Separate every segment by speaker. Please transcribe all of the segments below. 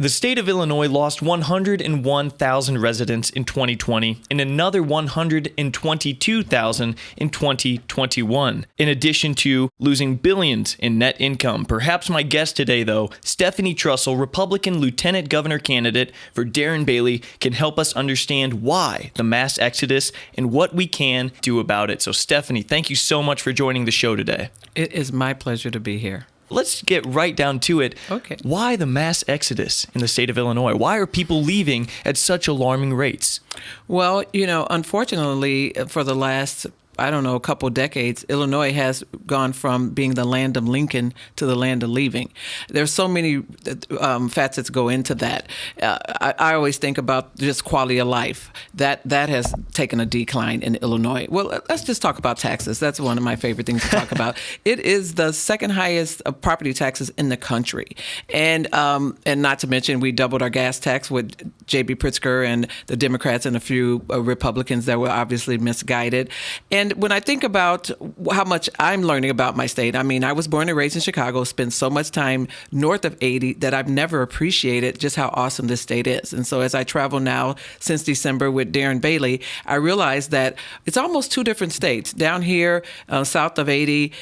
Speaker 1: The state of Illinois lost 101,000 residents in 2020 and another 122,000 in 2021, in addition to losing billions in net income. Perhaps my guest today, though, Stephanie Trussell, Republican Lieutenant Governor candidate for Darren Bailey, can help us understand why the mass exodus and what we can do about it. So, Stephanie, thank you so much for joining the show today.
Speaker 2: It is my pleasure to be here.
Speaker 1: Let's get right down to it.
Speaker 2: Okay.
Speaker 1: Why the mass exodus in the state of Illinois? Why are people leaving at such alarming rates?
Speaker 2: Well, unfortunately, for the last a couple decades, Illinois has gone from being the land of Lincoln to the land of leaving. There's so many facets go into that. I always think about just quality of life. That has taken a decline in Illinois. Well, let's just talk about taxes. That's one of my favorite things to talk about. It is the second highest property taxes in the country. And not to mention, we doubled our gas tax with J.B. Pritzker and the Democrats and a few Republicans that were obviously misguided. And when I think about how much I'm learning about my state, I mean, I was born and raised in Chicago, spent so much time north of 80 that I've never appreciated just how awesome this state is. And so as I travel now since December with Darren Bailey, I realized that it's almost two different states. Down here, south of 80,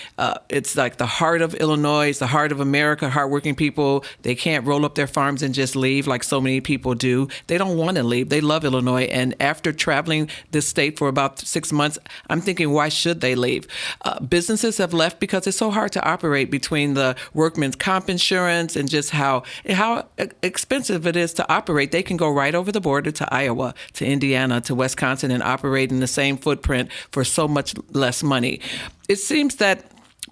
Speaker 2: it's like the heart of Illinois, it's the heart of America, hardworking people. They can't roll up their farms and just leave like so many people do. They don't want to leave. They love Illinois. And after traveling this state for about 6 months, I'm thinking, why should they leave? Businesses have left because it's so hard to operate between the workman's comp insurance and just how expensive it is to operate. They can go right over the border to Iowa, to Indiana, to Wisconsin and operate in the same footprint for so much less money. It seems that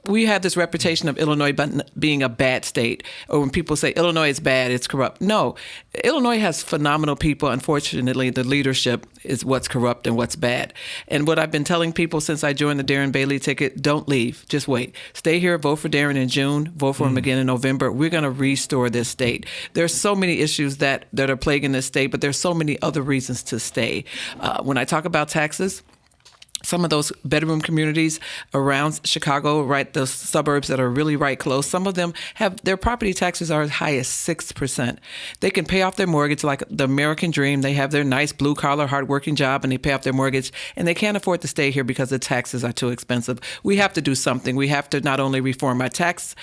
Speaker 2: we have this reputation of Illinois being a bad state. Or when people say Illinois is bad, it's corrupt. No, Illinois has phenomenal people. Unfortunately, the leadership is what's corrupt and what's bad. And what I've been telling people since I joined the Darren Bailey ticket, don't leave. Just wait. Stay here, vote for Darren in June, vote for him again in November. We're going to restore this state. There's so many issues that are plaguing this state, but there's so many other reasons to stay. When I talk about taxes, some of those bedroom communities around Chicago, right, those suburbs that are really right close, some of them have their property taxes are as high as 6%. They can pay off their mortgage like the American dream. They have their nice blue-collar, hardworking job, and they pay off their mortgage, and they can't afford to stay here because the taxes are too expensive. We have to do something. We have to not only reform our tax,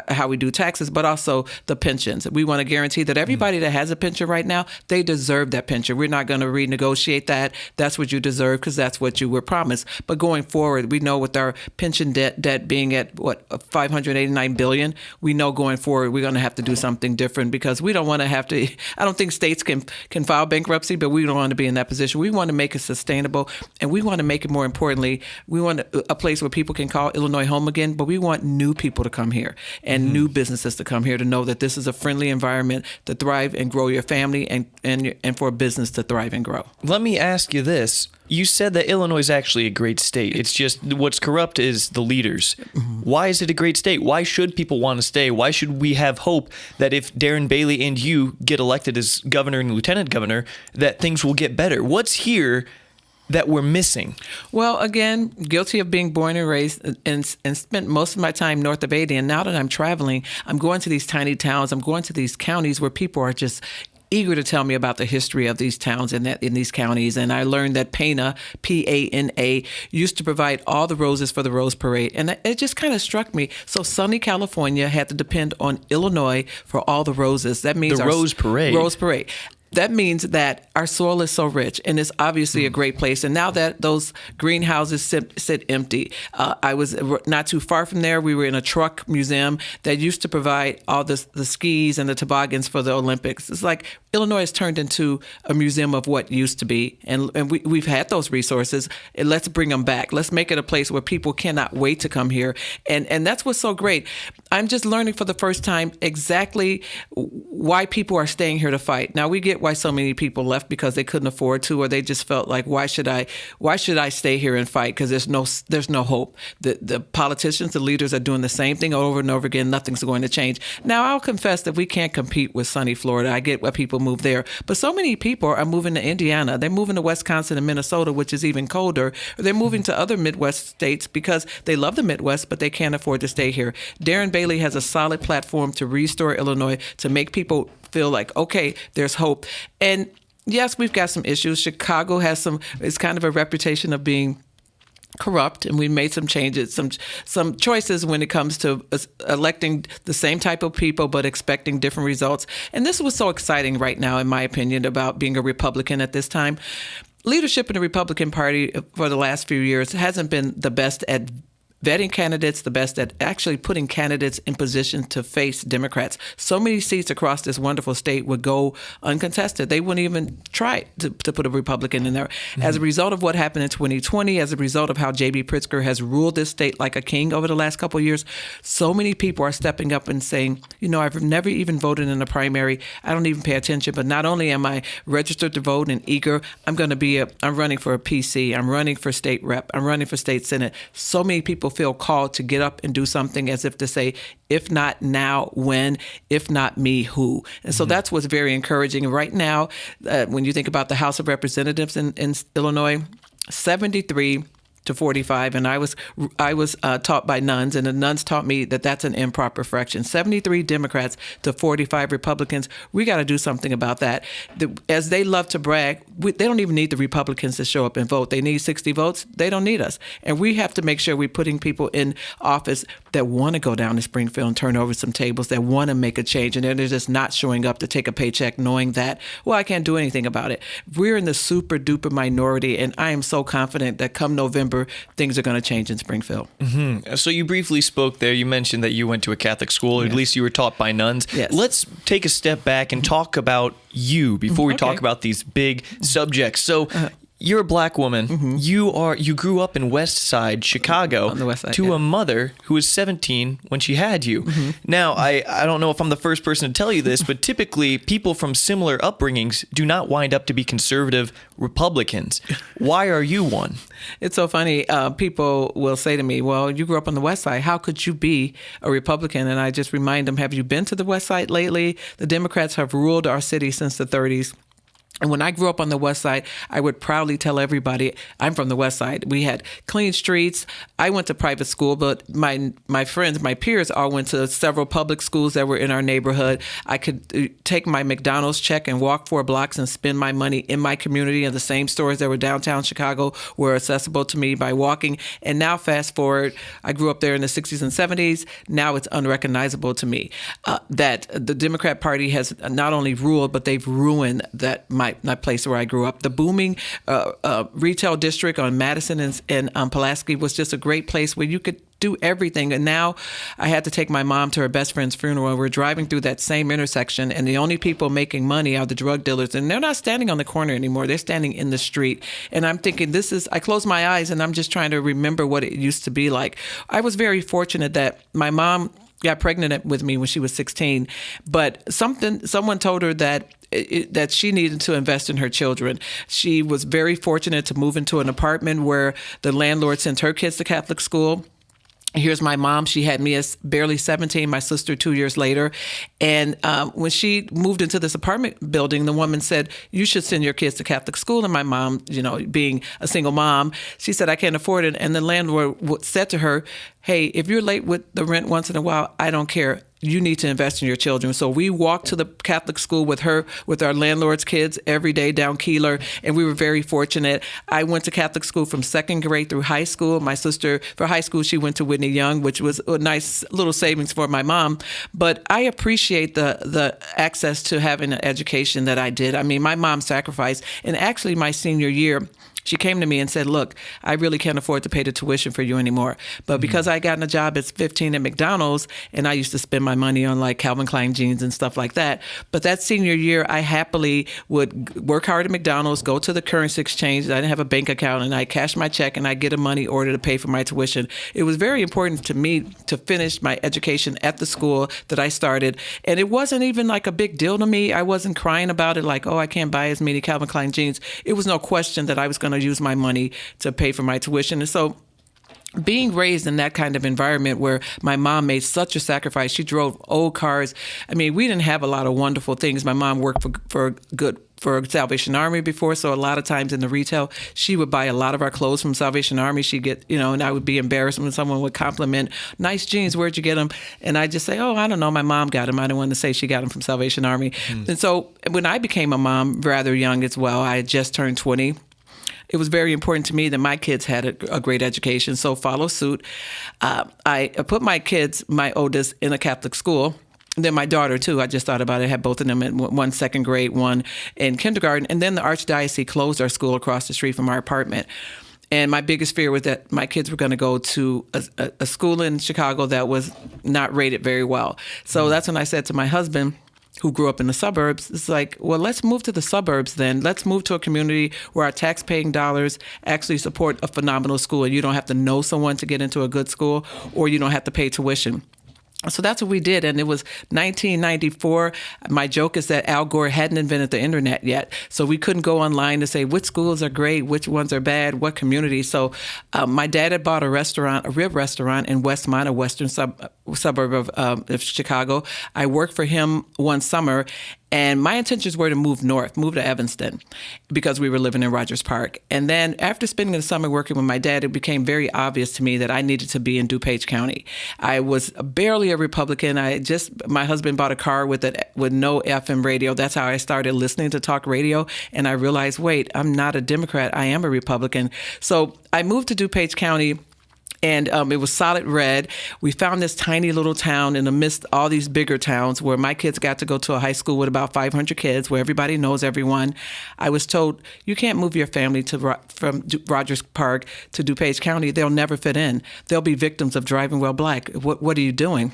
Speaker 2: how we do taxes, but also the pensions. We want to guarantee that everybody that has a pension right now, they deserve that pension. We're not going to renegotiate that. That's what you deserve because that's what you were promised. But going forward, we know with our pension debt being at $589 billion, we know going forward we're going to have to do something different because we don't want to have to. I don't think states can file bankruptcy, but we don't want to be in that position. We want to make it sustainable, and we want to make it more importantly, we want a place where people can call Illinois home again. But we want new people to come here and new businesses to come here to know that this is a friendly environment to thrive and grow your family and for a business to thrive and grow.
Speaker 1: Let me ask you this. You said that Illinois is actually a great state. It's just what's corrupt is the leaders. Why is it a great state? Why should people want to stay? Why should we have hope that if Darren Bailey and you get elected as governor and lieutenant governor, that things will get better? What's here that we're missing?
Speaker 2: Well, again, guilty of being born and raised and spent most of my time north of 80. And now that I'm traveling, I'm going to these tiny towns. I'm going to these counties where people are just eager to tell me about the history of these towns and in these counties. And I learned that Pana, P-A-N-A, used to provide all the roses for the Rose Parade. And it just kind of struck me. So sunny California had to depend on Illinois for all the roses. That means
Speaker 1: the Rose Parade.
Speaker 2: Rose Parade. That means that our soil is so rich, and it's obviously a great place. And now that those greenhouses sit empty, I was not too far from there. We were in a truck museum that used to provide all the skis and the toboggans for the Olympics. It's like Illinois has turned into a museum of what used to be, and we've had those resources. And let's bring them back. Let's make it a place where people cannot wait to come here, and that's what's so great. I'm just learning for the first time exactly why people are staying here to fight. Now we get why so many people left because they couldn't afford to, or they just felt like, why should I stay here and fight? Because there's no hope. The politicians, the leaders are doing the same thing over and over again. Nothing's going to change. Now, I'll confess that we can't compete with sunny Florida. I get why people move there. But so many people are moving to Indiana. They're moving to Wisconsin and Minnesota, which is even colder. Or they're moving to other Midwest states because they love the Midwest, but they can't afford to stay here. Darren Bailey has a solid platform to restore Illinois, to make people feel like, okay, there's hope. And yes, we've got some issues. Chicago has it's kind of a reputation of being corrupt, and we made some changes, some choices when it comes to electing the same type of people but expecting different results. And this was so exciting right now, in my opinion, about being a Republican at this time. Leadership in the Republican Party for the last few years hasn't been the best at vetting candidates, the best at actually putting candidates in position to face Democrats. So many seats across this wonderful state would go uncontested. They wouldn't even try to put a Republican in there. Mm-hmm. As a result of what happened in 2020, as a result of how J.B. Pritzker has ruled this state like a king over the last couple of years, so many people are stepping up and saying, I've never even voted in a primary. I don't even pay attention. But not only am I registered to vote and eager, I'm running for a PC. I'm running for state rep. I'm running for state senate. So many people feel called to get up and do something, as if to say, if not now, when? If not me, who? And so that's what's very encouraging. And right now, when you think about the House of Representatives in Illinois, 73 to 45, and I was taught by nuns, and the nuns taught me that that's an improper fraction. 73 Democrats to 45 Republicans. We got to do something about that. As they love to brag, they don't even need the Republicans to show up and vote. They need 60 votes. They don't need us. And we have to make sure we're putting people in office that want to go down to Springfield and turn over some tables, that want to make a change, and they're just not showing up to take a paycheck knowing that, I can't do anything about it. We're in the super duper minority, and I am so confident that come November, things are going to change in Springfield.
Speaker 1: Mm-hmm. So you briefly spoke there. You mentioned that you went to a Catholic school, or
Speaker 2: yes.
Speaker 1: at least you were taught by nuns.
Speaker 2: Yes.
Speaker 1: Let's take a step back and talk about you before we talk about these big subjects. So you're a black woman. Mm-hmm. You grew up in West Side Chicago
Speaker 2: on the West Side,
Speaker 1: to a mother who was 17 when she had you. Mm-hmm. Now, I don't know if I'm the first person to tell you this, but typically people from similar upbringings do not wind up to be conservative Republicans. Why are you one?
Speaker 2: It's so funny. People will say to me, well, you grew up on the West Side. How could you be a Republican? And I just remind them, have you been to the West Side lately? The Democrats have ruled our city since the 30s. And when I grew up on the West Side, I would proudly tell everybody, I'm from the West Side. We had clean streets. I went to private school, but my friends, my peers all went to several public schools that were in our neighborhood. I could take my McDonald's check and walk 4 blocks and spend my money in my community, and the same stores that were downtown Chicago were accessible to me by walking. And now fast forward, I grew up there in the 60s and 70s. Now it's unrecognizable to me that the Democrat Party has not only ruled, but they've ruined that my place where I grew up. The booming retail district on Madison and Pulaski was just a great place where you could do everything. And now I had to take my mom to her best friend's funeral. We're driving through that same intersection, and the only people making money are the drug dealers. And they're not standing on the corner anymore. They're standing in the street. And I'm thinking, I close my eyes and I'm just trying to remember what it used to be like. I was very fortunate that my mom got pregnant with me when she was 16, but someone told her that she needed to invest in her children. She was very fortunate to move into an apartment where the landlord sent her kids to Catholic school. Here's my mom. She had me as barely 17, my sister 2 years later. And when she moved into this apartment building, the woman said, you should send your kids to Catholic school. And my mom, being a single mom, she said, I can't afford it. And the landlord said to her, hey, if you're late with the rent once in a while, I don't care. You need to invest in your children. So we walked to the Catholic school with our landlord's kids every day down Keeler, and we were very fortunate. I went to Catholic school from 2nd grade through high school. My sister, for high school, she went to Whitney Young, which was a nice little savings for my mom. But I appreciate the access to having an education that I did. I mean, my mom sacrificed, and actually my senior year, she came to me and said, look, I really can't afford to pay the tuition for you anymore. But because I got a job at 15 at McDonald's, and I used to spend my money on like Calvin Klein jeans and stuff like that. But that senior year, I happily would work hard at McDonald's, go to the currency exchange. I didn't have a bank account, and I cash my check and I get a money order to pay for my tuition. It was very important to me to finish my education at the school that I started. And it wasn't even like a big deal to me. I wasn't crying about it like, I can't buy as many Calvin Klein jeans. It was no question that I was going to use my money to pay for my tuition. And so being raised in that kind of environment where my mom made such a sacrifice, she drove old cars. I mean, we didn't have a lot of wonderful things. My mom worked for a good for Salvation Army before, so a lot of times in the retail, she would buy a lot of our clothes from Salvation Army. She'd get, and I would be embarrassed when someone would compliment, "Nice jeans, where'd you get them?" And I'd just say, "Oh, I don't know, my mom got them." I didn't want to say she got them from Salvation Army. And so when I became a mom, rather young as well, I had just turned 20. It was very important to me that my kids had a great education, so follow suit. I put my oldest, in a Catholic school. Then my daughter, too, I just thought about it, had both of them in one second grade, one in kindergarten. And then the Archdiocese closed our school across the street from our apartment. And my biggest fear was that my kids were going to go to a school in Chicago that was not rated very well. So that's when I said to my husband, who grew up in the suburbs, it's like, well, let's move to the suburbs then. Let's move to a community where our tax-paying dollars actually support a phenomenal school, and you don't have to know someone to get into a good school, or you don't have to pay tuition. So that's what we did, and it was 1994. My joke is that Al Gore hadn't invented the internet yet, so we couldn't go online to say which schools are great, which ones are bad, what community. So my dad had bought a rib restaurant in Westmont, a western suburb of Chicago. I worked for him one summer, and my intentions were to move to Evanston, because we were living in Rogers Park. And then after spending the summer working with my dad, it became very obvious to me that I needed to be in DuPage County. I was barely a Republican. My husband bought a car with no FM radio. That's how I started listening to talk radio. And I realized, wait, I'm not a Democrat. I am a Republican. So I moved to DuPage County. And it was solid red. We found this tiny little town in the midst of all these bigger towns where my kids got to go to a high school with about 500 kids, where everybody knows everyone. I was told, you can't move your family from Rogers Park to DuPage County. They'll never fit in. They'll be victims of driving while black. What are you doing?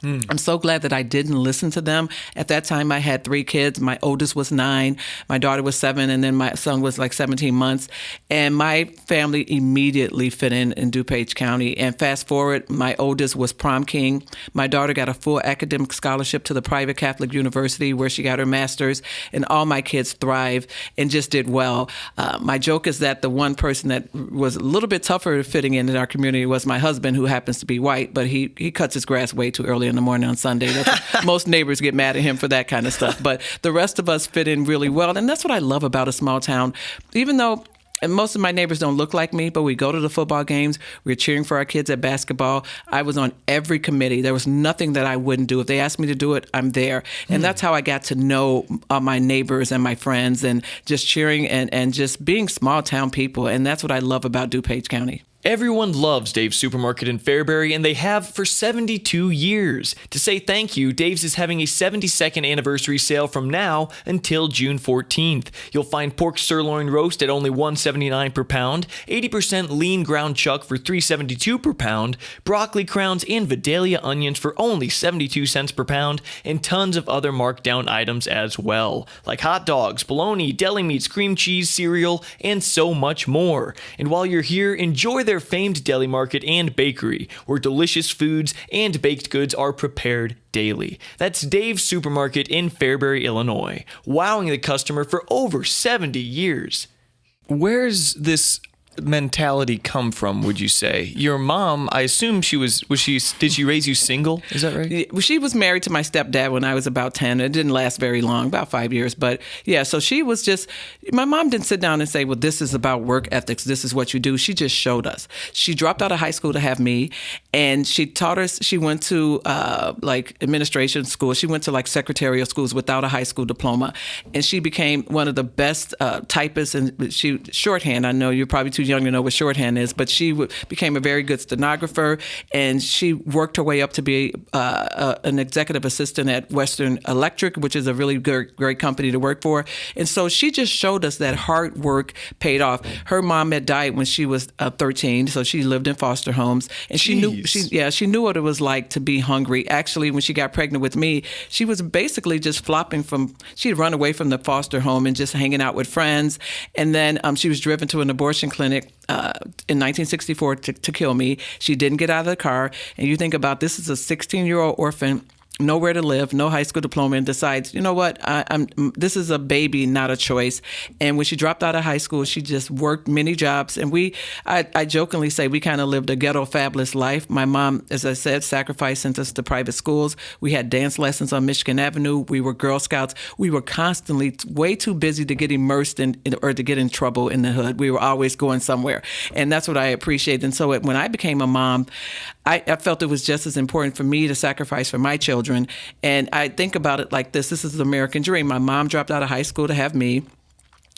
Speaker 2: I'm so glad that I didn't listen to them. At that time, I had 3 kids. My oldest was 9, my daughter was 7, and then my son was like 17 months. And my family immediately fit in DuPage County. And fast forward, my oldest was prom king. My daughter got a full academic scholarship to the private Catholic university where she got her master's. And all my kids thrived and just did well. My joke is that the one person that was a little bit tougher fitting in our community was my husband, who happens to be white, but he cuts his grass way too early in the morning on Sunday. Most neighbors get mad at him for that kind of stuff. But the rest of us fit in really well. And that's what I love about a small town. Even though most of my neighbors don't look like me, but we go to the football games. We're cheering for our kids at basketball. I was on every committee. There was nothing that I wouldn't do. If they asked me to do it, I'm there. And that's how I got to know my neighbors and my friends, and just cheering and just being small town people. And that's what I love about DuPage County.
Speaker 1: Everyone loves Dave's Supermarket in Fairbury, and they have for 72 years. To say thank you, Dave's is having a 72nd anniversary sale from now until June 14th. You'll find pork sirloin roast at only $1.79 per pound, 80% lean ground chuck for $3.72 per pound, broccoli crowns and Vidalia onions for only 72 cents per pound, and tons of other marked down items as well, like hot dogs, bologna, deli meats, cream cheese, cereal, and so much more. And while you're here, enjoy their famed deli market and bakery, where delicious foods and baked goods are prepared daily. That's Dave's Supermarket in Fairbury, Illinois, wowing the customer for over 70 years. Where's this mentality come from, would you say? Your mom, I assume did she raise you single? Is that right?
Speaker 2: She was married to my stepdad when I was about 10. It didn't last very long, about 5 years. But yeah, so she was just, my mom didn't sit down and say, well, this is about work ethics. This is what you do. She just showed us. She dropped out of high school to have me, and she taught us, she went to like administration school. She went to like secretarial schools without a high school diploma. And she became one of the best typists, and shorthand. I know you're probably too young to know what shorthand is, but she became a very good stenographer, and she worked her way up to be an executive assistant at Western Electric, which is a really great company to work for. And so she just showed us that hard work paid off. Her mom had died when she was 13, so she lived in foster homes, and she knew what it was like to be hungry. Actually, when she got pregnant with me, she was basically just she had run away from the foster home and just hanging out with friends. And then she was driven to an abortion clinic in 1964 to kill me. She didn't get out of the car. And you think about, this is a 16-year-old orphan nowhere to live, no high school diploma, and decides, you know what, this is a baby, not a choice. And when she dropped out of high school, she just worked many jobs. And I jokingly say we kind of lived a ghetto fabulous life. My mom, as I said, sacrificed, sent us to private schools. We had dance lessons on Michigan Avenue. We were Girl Scouts. We were constantly way too busy to get immersed in or to get in trouble in the hood. We were always going somewhere. And that's what I appreciate. And so when I became a mom, I felt it was just as important for me to sacrifice for my children. And I think about it like this. This is the American dream. My mom dropped out of high school to have me.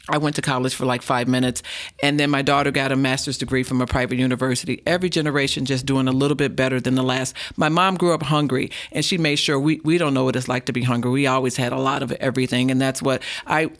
Speaker 2: I went to college for like 5 minutes, and then my daughter got a master's degree from a private university. Every generation just doing a little bit better than the last. My mom grew up hungry, and she made sure we don't know what it's like to be hungry. We always had a lot of everything, and that's what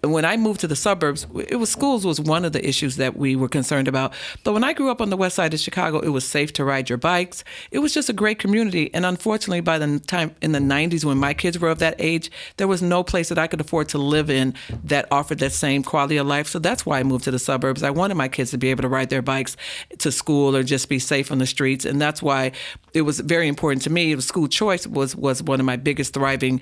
Speaker 2: when I moved to the suburbs, schools was one of the issues that we were concerned about. But when I grew up on the west side of Chicago, it was safe to ride your bikes. It was just a great community, and unfortunately, by the time in the 90s when my kids were of that age, there was no place that I could afford to live in that offered that same quality of life. So that's why I moved to the suburbs. I wanted my kids to be able to ride their bikes to school or just be safe on the streets. And that's why it was very important to me. School choice was one of my biggest thriving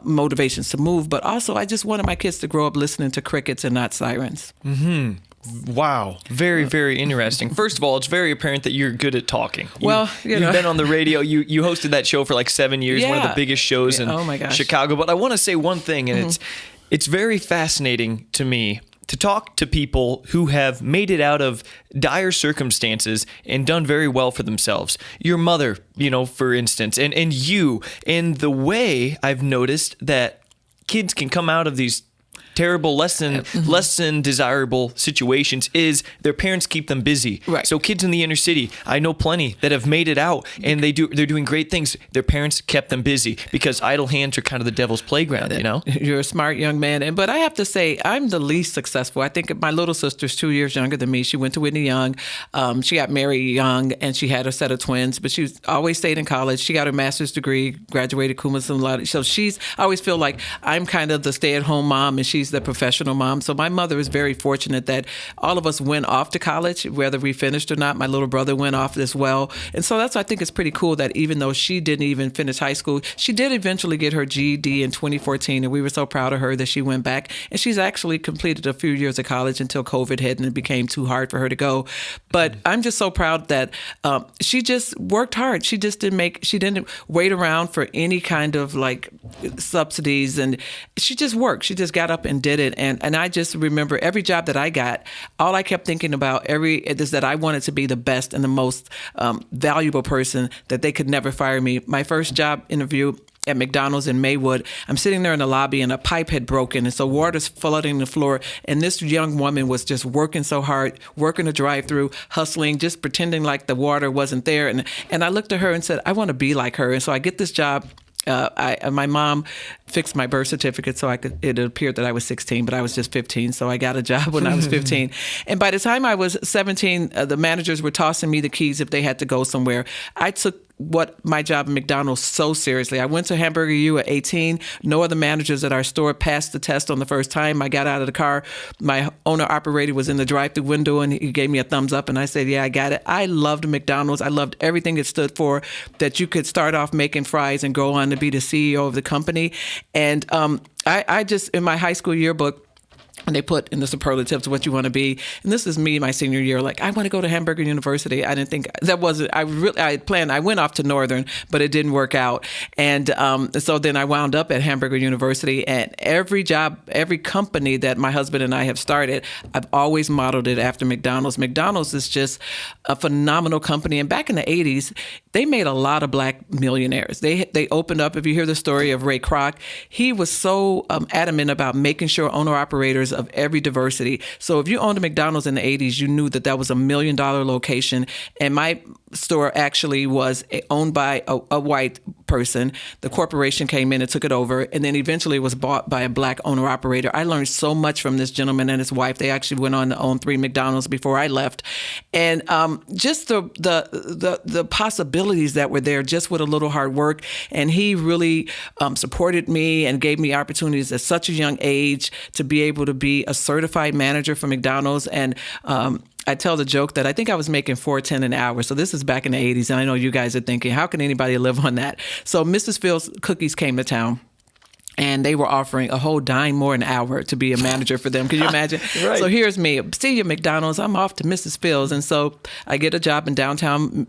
Speaker 2: motivations to move. But also, I just wanted my kids to grow up listening to crickets and not sirens.
Speaker 1: Mm-hmm. Wow. Very, very interesting. First of all, it's very apparent that you're good at talking. You've been on the radio. You hosted that show for like 7 years, one of the biggest shows in Chicago. But I want to say one thing, and it's very fascinating to me to talk to people who have made it out of dire circumstances and done very well for themselves. Your mother, for instance, and you. And the way I've noticed that kids can come out of these terrible, less than desirable situations is their parents keep them busy.
Speaker 2: Right.
Speaker 1: So kids in the inner city, I know plenty that have made it out, and they're doing great things. Their parents kept them busy because idle hands are kind of the devil's playground,
Speaker 2: You're a smart young man. But I have to say, I'm the least successful. I think my little sister's 2 years younger than me. She went to Whitney Young. She got married young, and she had a set of twins, but she always stayed in college. She got her master's degree, graduated cum laude. So I always feel like I'm kind of the stay-at-home mom, and she's the professional mom. So my mother is very fortunate that all of us went off to college, whether we finished or not. My little brother went off as well. And so that's why I think it's pretty cool that even though she didn't even finish high school, she did eventually get her GED in 2014. And we were so proud of her that she went back. And she's actually completed a few years of college until COVID hit and it became too hard for her to go. But I'm just so proud that she just worked hard. She just didn't wait around for any kind of like subsidies. And she just worked. She just got up and did it. And I just remember every job that I got, all I kept thinking about is that I wanted to be the best and the most valuable person, that they could never fire me. My first job interview at McDonald's in Maywood, I'm sitting there in the lobby and a pipe had broken. And so water's flooding the floor. And this young woman was just working so hard, working a drive-through, hustling, just pretending like the water wasn't there. And I looked at her and said, I want to be like her. And so I get this job. My mom fixed my birth certificate so it appeared that I was 16, but I was just 15. So I got a job when I was 15. And by the time I was 17, the managers were tossing me the keys if they had to go somewhere. I took my job at McDonald's so seriously. I went to Hamburger U at 18. No other managers at our store passed the test on the first time. I got out of the car. My owner-operator was in the drive-thru window, and he gave me a thumbs up, and I said, yeah, I got it. I loved McDonald's. I loved everything it stood for, that you could start off making fries and go on to be the CEO of the company. And I just, in my high school yearbook, and they put in the superlatives what you want to be. And this is me my senior year, like, I want to go to Hamburger University. I didn't think that wasn't, I planned, I went off to Northern, but it didn't work out. And so then I wound up at Hamburger University, and every job, every company that my husband and I have started, I've always modeled it after McDonald's. McDonald's is just a phenomenal company. And back in the 80s, they made a lot of black millionaires. They opened up, if you hear the story of Ray Kroc, he was so adamant about making sure owner-operators of every diversity. So if you owned a McDonald's in the 80s, you knew that was $1 million location. And my store actually was owned by a white person. The corporation came in and took it over, and then eventually it was bought by a black owner-operator. I learned so much from this gentleman and his wife. They actually went on to own 3 McDonald's before I left. And just the possibilities that were there just with a little hard work. And he really supported me and gave me opportunities at such a young age to be able to be a certified manager for McDonald's. And I tell the joke that I think I was making $4.10 an hour. So this is back in the 80s. And I know you guys are thinking, how can anybody live on that? So Mrs. Phil's Cookies came to town. And they were offering a whole dime more an hour to be a manager for them. Can you imagine?
Speaker 1: Right.
Speaker 2: So here's me, see you McDonald's. I'm off to Mrs. Phil's. And so I get a job in downtown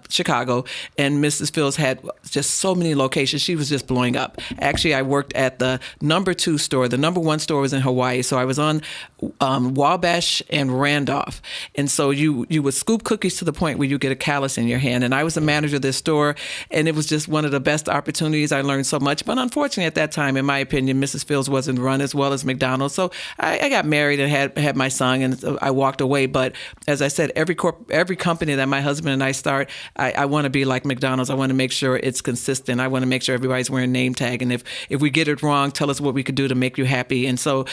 Speaker 2: Chicago. And Mrs. Phil's had just so many locations. She was just blowing up. Actually, I worked at the number 2 store. The number 1 store was in Hawaii. So I was on Wabash and Randolph. And so you would scoop cookies to the point where you get a callus in your hand. And I was the manager of this store. And it was just one of the best opportunities. I learned so much. But unfortunately, at that time, in my opinion, Mrs. Phil's wasn't run as well as McDonald's. So I got married and had my son, and so I walked away. But as I said, every company that my husband and I start, I want to be like McDonald's. I want to make sure it's consistent. I want to make sure everybody's wearing name tag. And if we get it wrong, tell us what we could do to make you happy. And so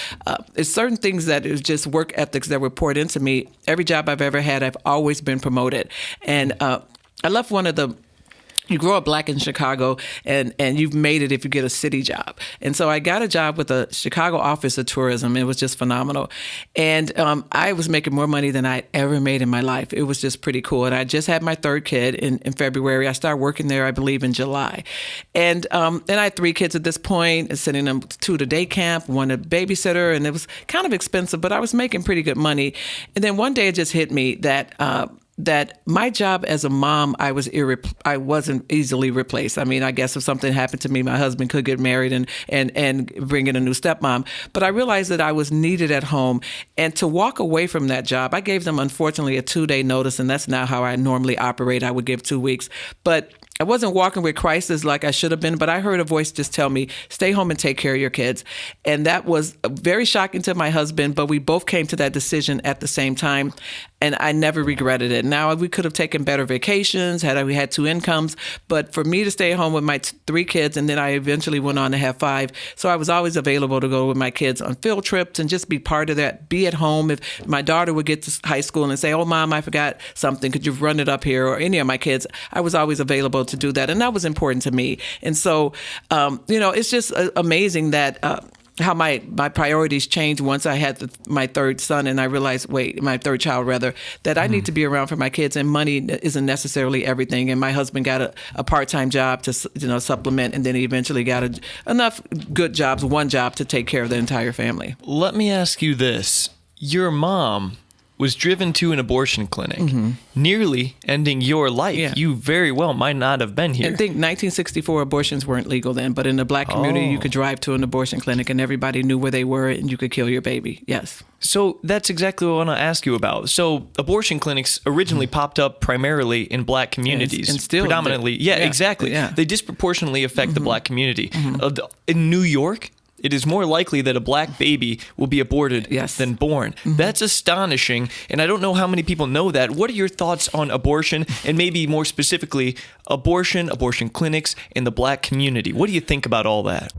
Speaker 2: it's certain things that is just work ethics that were poured into me. Every job I've ever had, I've always been promoted. And I left one of the you grow up black in Chicago, and you've made it if you get a city job. And so I got a job with the Chicago Office of Tourism. It was just phenomenal. And I was making more money than I'd ever made in my life. It was just pretty cool. And I just had my 3rd kid in February. I started working there, I believe, in July. And I had 3 kids at this point, sending them 2 to day camp, 1 to babysitter. And it was kind of expensive, but I was making pretty good money. And then one day it just hit me that my job as a mom, I wasn't easily replaced. I mean, I guess if something happened to me, my husband could get married and bring in a new stepmom. But I realized that I was needed at home. And to walk away from that job, I gave them, unfortunately, a 2-day notice. And that's not how I normally operate. I would give 2 weeks. But I wasn't walking with crisis like I should have been, but I heard a voice just tell me, stay home and take care of your kids. And that was very shocking to my husband, but we both came to that decision at the same time. And I never regretted it. Now, we could have taken better vacations we had 2 incomes. But for me to stay home with my 3 kids, and then I eventually went on to have 5. So I was always available to go with my kids on field trips and just be part of that, be at home. If my daughter would get to high school and say, oh, Mom, I forgot something. Could you run it up here? Or any of my kids, I was always available to do that. And that was important to me. And so, it's just amazing that how my priorities changed once I had my 3rd son, and I realized, my 3rd child rather, that I need to be around for my kids, and money isn't necessarily everything. And my husband got a part-time job to supplement, and then he eventually got enough good jobs, 1 job to take care of the entire family.
Speaker 1: Let me ask you this. Your mom was driven to an abortion clinic, nearly ending your life. Yeah. You very well might not have been here.
Speaker 2: I think 1964 abortions weren't legal then, but in the black community, you could drive to an abortion clinic and everybody knew where they were and you could kill your baby. Yes.
Speaker 1: So that's exactly what I want to ask you about. So abortion clinics originally popped up primarily in black communities. And still predominantly. Yeah, exactly. Yeah. They disproportionately affect the black community. In New York, it is more likely that a black baby will be aborted than born. That's astonishing, and I don't know how many people know that. What are your thoughts on abortion, and maybe more specifically, abortion clinics, in the black community? What do you think about all that?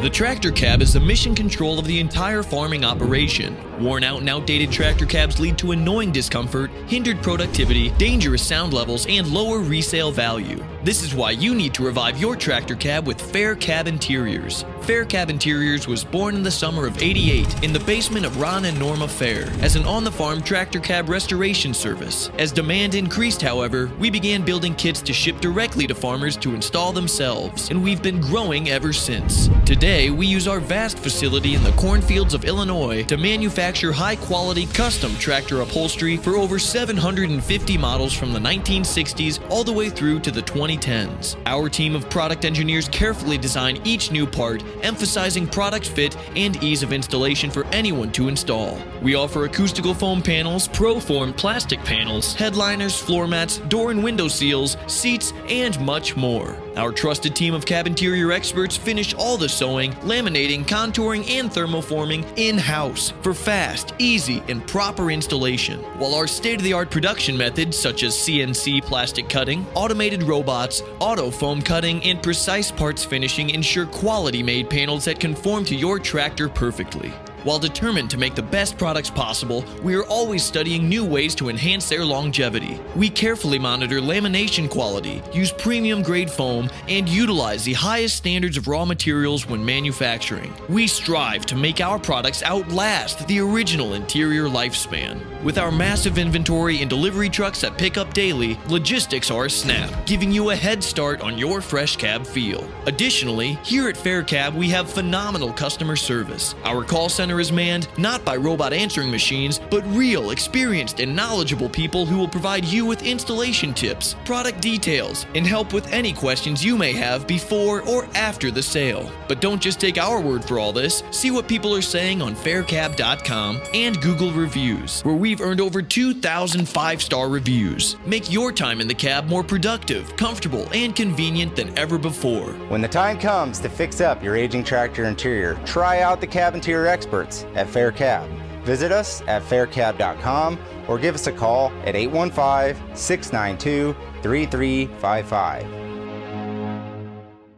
Speaker 1: The tractor cab is the mission control of the entire farming operation. Worn out and outdated tractor cabs lead to annoying discomfort, hindered productivity, dangerous sound levels, and lower resale value. This is why you need to revive your tractor cab with Fehr Cab Interiors. Fehr Cab Interiors was born in the summer of '88 in the basement of Ron and Norma Fehr as an on-the-farm tractor cab restoration service. As demand increased, however, we began building kits to ship directly to farmers to install themselves, and we've been growing ever since. Today, we use our vast facility in the cornfields of Illinois to manufacture high-quality custom tractor upholstery for over 750 models from the 1960s all the way through to the 2010s. Our team of product engineers carefully design each new part, emphasizing product fit and ease of installation for anyone to install. We offer acoustical foam panels, pro-formed plastic panels, headliners, floor mats, door and window seals, seats, and much more. Our trusted team of cab interior experts finish all the sewing, laminating, contouring, and thermoforming in-house for fast, easy, and proper installation. While our state-of-the-art production methods such as CNC plastic cutting, automated robots, auto foam cutting, and precise parts finishing ensure quality-made panels that conform to your tractor perfectly. While determined to make the best products possible, we are always studying new ways to enhance their longevity. We carefully monitor lamination quality, use premium grade foam, and utilize the highest standards of raw materials when manufacturing. We strive to make our products outlast the original interior lifespan. With our massive inventory and delivery trucks that pick up daily, logistics are a snap, giving you a head start on your fresh cab feel. Additionally, here at Fehr Cab, we have phenomenal customer service. Our call center is manned not by robot answering machines, but real, experienced, and knowledgeable people who will provide you with installation tips, product details, and help with any questions you may have before or after the sale. But don't just take our word for all this. See what people are saying on faircab.com and Google reviews, where we've earned over 2,000 five-star reviews. Make your time in the cab more productive, comfortable, and convenient than ever before.
Speaker 3: When the time comes to fix up your aging tractor interior, try out the cab interior experts at Fehr Cab. Visit us at faircab.com or give us a call at 815-692-3355.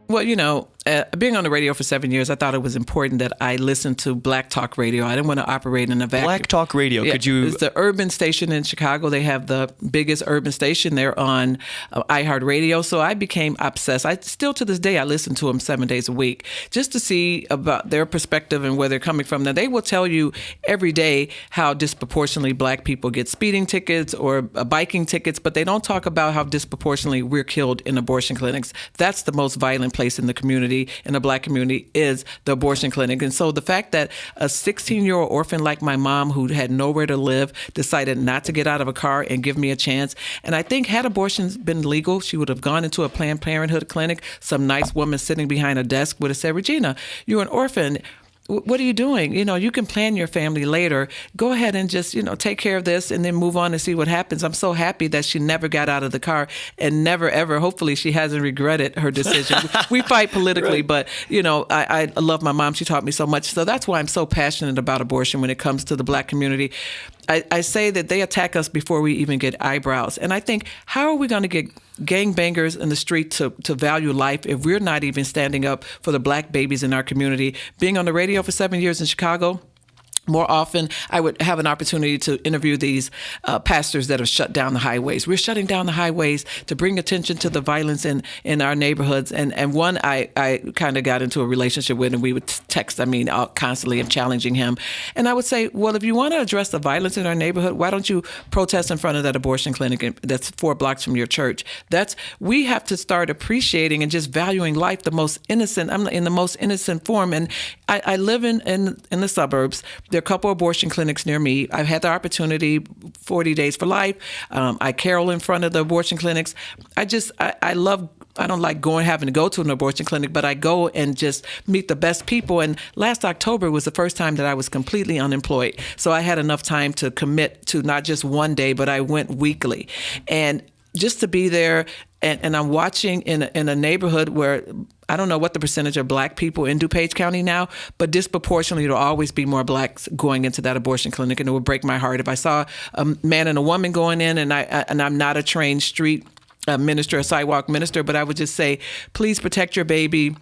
Speaker 2: Well, being on the radio for 7 years, I thought it was important that I listened to Black Talk Radio. I didn't want to operate in a vacuum.
Speaker 1: Black Talk Radio,
Speaker 2: yeah,
Speaker 1: could you...
Speaker 2: It's the urban station in Chicago. They have the biggest urban station. They're on iHeartRadio. So I became obsessed. Still to this day, I listen to them 7 days a week just to see about their perspective and where they're coming from. Now, they will tell you every day how disproportionately Black people get speeding tickets or biking tickets, but they don't talk about how disproportionately we're killed in abortion clinics. That's the most violent place in the community, in the Black community, is the abortion clinic. And so the fact that a 16-year-old orphan like my mom, who had nowhere to live, decided not to get out of a car and give me a chance. And I think had abortions been legal, she would have gone into a Planned Parenthood clinic. Some nice woman sitting behind a desk would have said, "Regina, you're an orphan. What are you doing? You can plan your family later. Go ahead and just, take care of this and then move on and see what happens." I'm so happy that she never got out of the car and never, ever, hopefully she hasn't regretted her decision. We fight politically, right. But, I love my mom. She taught me so much. So that's why I'm so passionate about abortion when it comes to the Black community. I say that they attack us before we even get eyebrows. And I think, how are we going to get gangbangers in the street to value life if we're not even standing up for the Black babies in our community? Being on the radio for 7 years in Chicago, more often, I would have an opportunity to interview these pastors that have shut down the highways. We're shutting down the highways to bring attention to the violence in our neighborhoods. And one I kind of got into a relationship with, and we would text, constantly and challenging him. And I would say, well, if you want to address the violence in our neighborhood, why don't you protest in front of that abortion clinic that's 4 blocks from your church? We have to start appreciating and just valuing life the most innocent. I'm in the most innocent form. And I live in the suburbs. There are a couple abortion clinics near me. I've had the opportunity, 40 Days for Life. I carol in front of the abortion clinics. I don't like having to go to an abortion clinic, but I go and just meet the best people. And last October was the first time that I was completely unemployed. So I had enough time to commit to not just one day, but I went weekly. And just to be there, and I'm watching in a neighborhood where I don't know what the percentage of Black people in DuPage County now, but disproportionately there'll always be more Blacks going into that abortion clinic, and it would break my heart if I saw a man and a woman going in, and I'm not a trained street minister, a sidewalk minister, but I would just say, please protect your baby.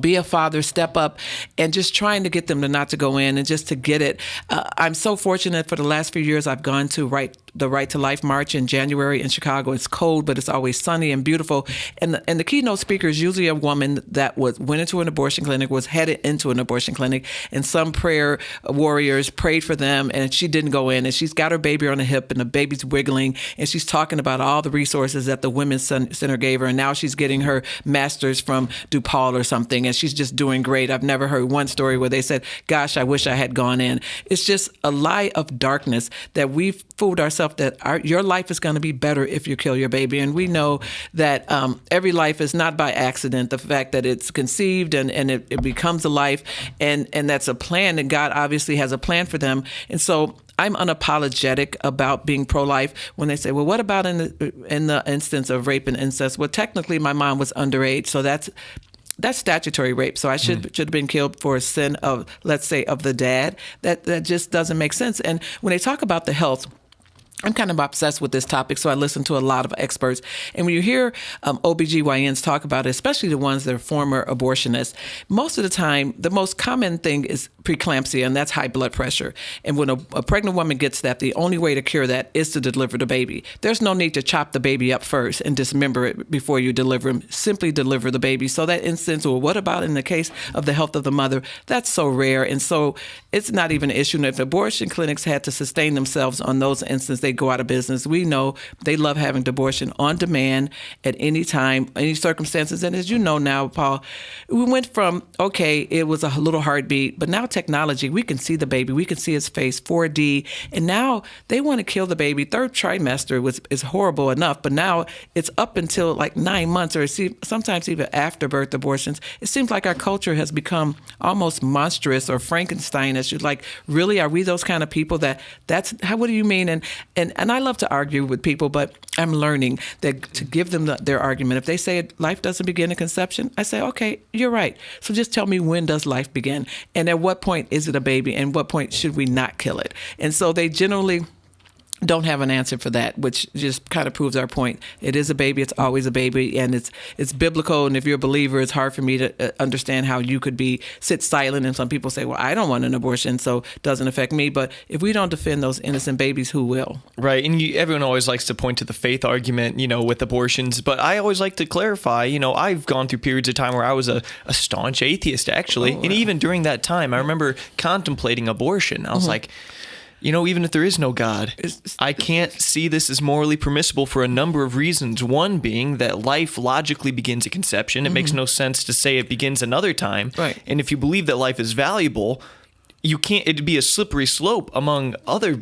Speaker 2: Be a father, step up, and just trying to get them not to go in and just to get it. I'm so fortunate for the last few years I've gone to the Right to Life March in January in Chicago. It's cold, but it's always sunny and beautiful. And the keynote speaker is usually a woman that went into an abortion clinic, was headed into an abortion clinic, and some prayer warriors prayed for them, and she didn't go in. And she's got her baby on the hip, and the baby's wiggling, and she's talking about all the resources that the Women's Center gave her. And now she's getting her master's from DePaul or something, and she's just doing great. I've never heard one story where they said, "Gosh, I wish I had gone in." It's just a lie of darkness that we've fooled ourselves that your life is going to be better if you kill your baby. And we know that every life is not by accident. The fact that it's conceived and it becomes a life, and that's a plan, and God obviously has a plan for them. And so I'm unapologetic about being pro-life. When they say, well, what about in the instance of rape and incest? Well, technically my mom was underage, so that's statutory rape. So I should have been killed for a sin of, let's say, of the dad. That just doesn't make sense. And when they talk about the health, I'm kind of obsessed with this topic, so I listen to a lot of experts. And when you hear OBGYNs talk about it, especially the ones that are former abortionists, most of the time, the most common thing is preeclampsia, and that's high blood pressure. And when a pregnant woman gets that, the only way to cure that is to deliver the baby. There's no need to chop the baby up first and dismember it before you deliver him. Simply deliver the baby. So that instance, or what about in the case of the health of the mother, that's so rare. And so it's not even an issue. And if abortion clinics had to sustain themselves on those instances, they go out of business. We know they love having abortion on demand at any time, any circumstances. And as you know now, Paul, we went from, okay, it was a little heartbeat, but now technology, we can see the baby, we can see his face, 4D, and now they want to kill the baby. Third trimester is horrible enough, but now it's up until like 9 months, or sometimes even after birth abortions. It seems like our culture has become almost monstrous or Frankenstein-ish. Like, really, are we those kind of people that's how? What do you mean? And I love to argue with people, but I'm learning that to give them their argument. If they say life doesn't begin at conception, I say, okay, you're right. So just tell me, when does life begin? And at what point is it a baby? And what point should we not kill it? And so they generally don't have an answer for that, which just kind of proves our point. It is a baby. It's always a baby, and it's biblical. And if you're a believer, it's hard for me to understand how you could sit silent. And some people say, well, I don't want an abortion, so it doesn't affect me. But if we don't defend those innocent babies, who will?
Speaker 1: Right. And everyone always likes to point to the faith argument, with abortions. But I always like to clarify, I've gone through periods of time where I was a staunch atheist, actually. And even during that time, I remember contemplating abortion. I was like, even if there is no God, I can't see this as morally permissible for a number of reasons. One being that life logically begins at conception. It makes no sense to say it begins another time.
Speaker 2: Right.
Speaker 1: And if you believe that life is valuable, it'd be a slippery slope among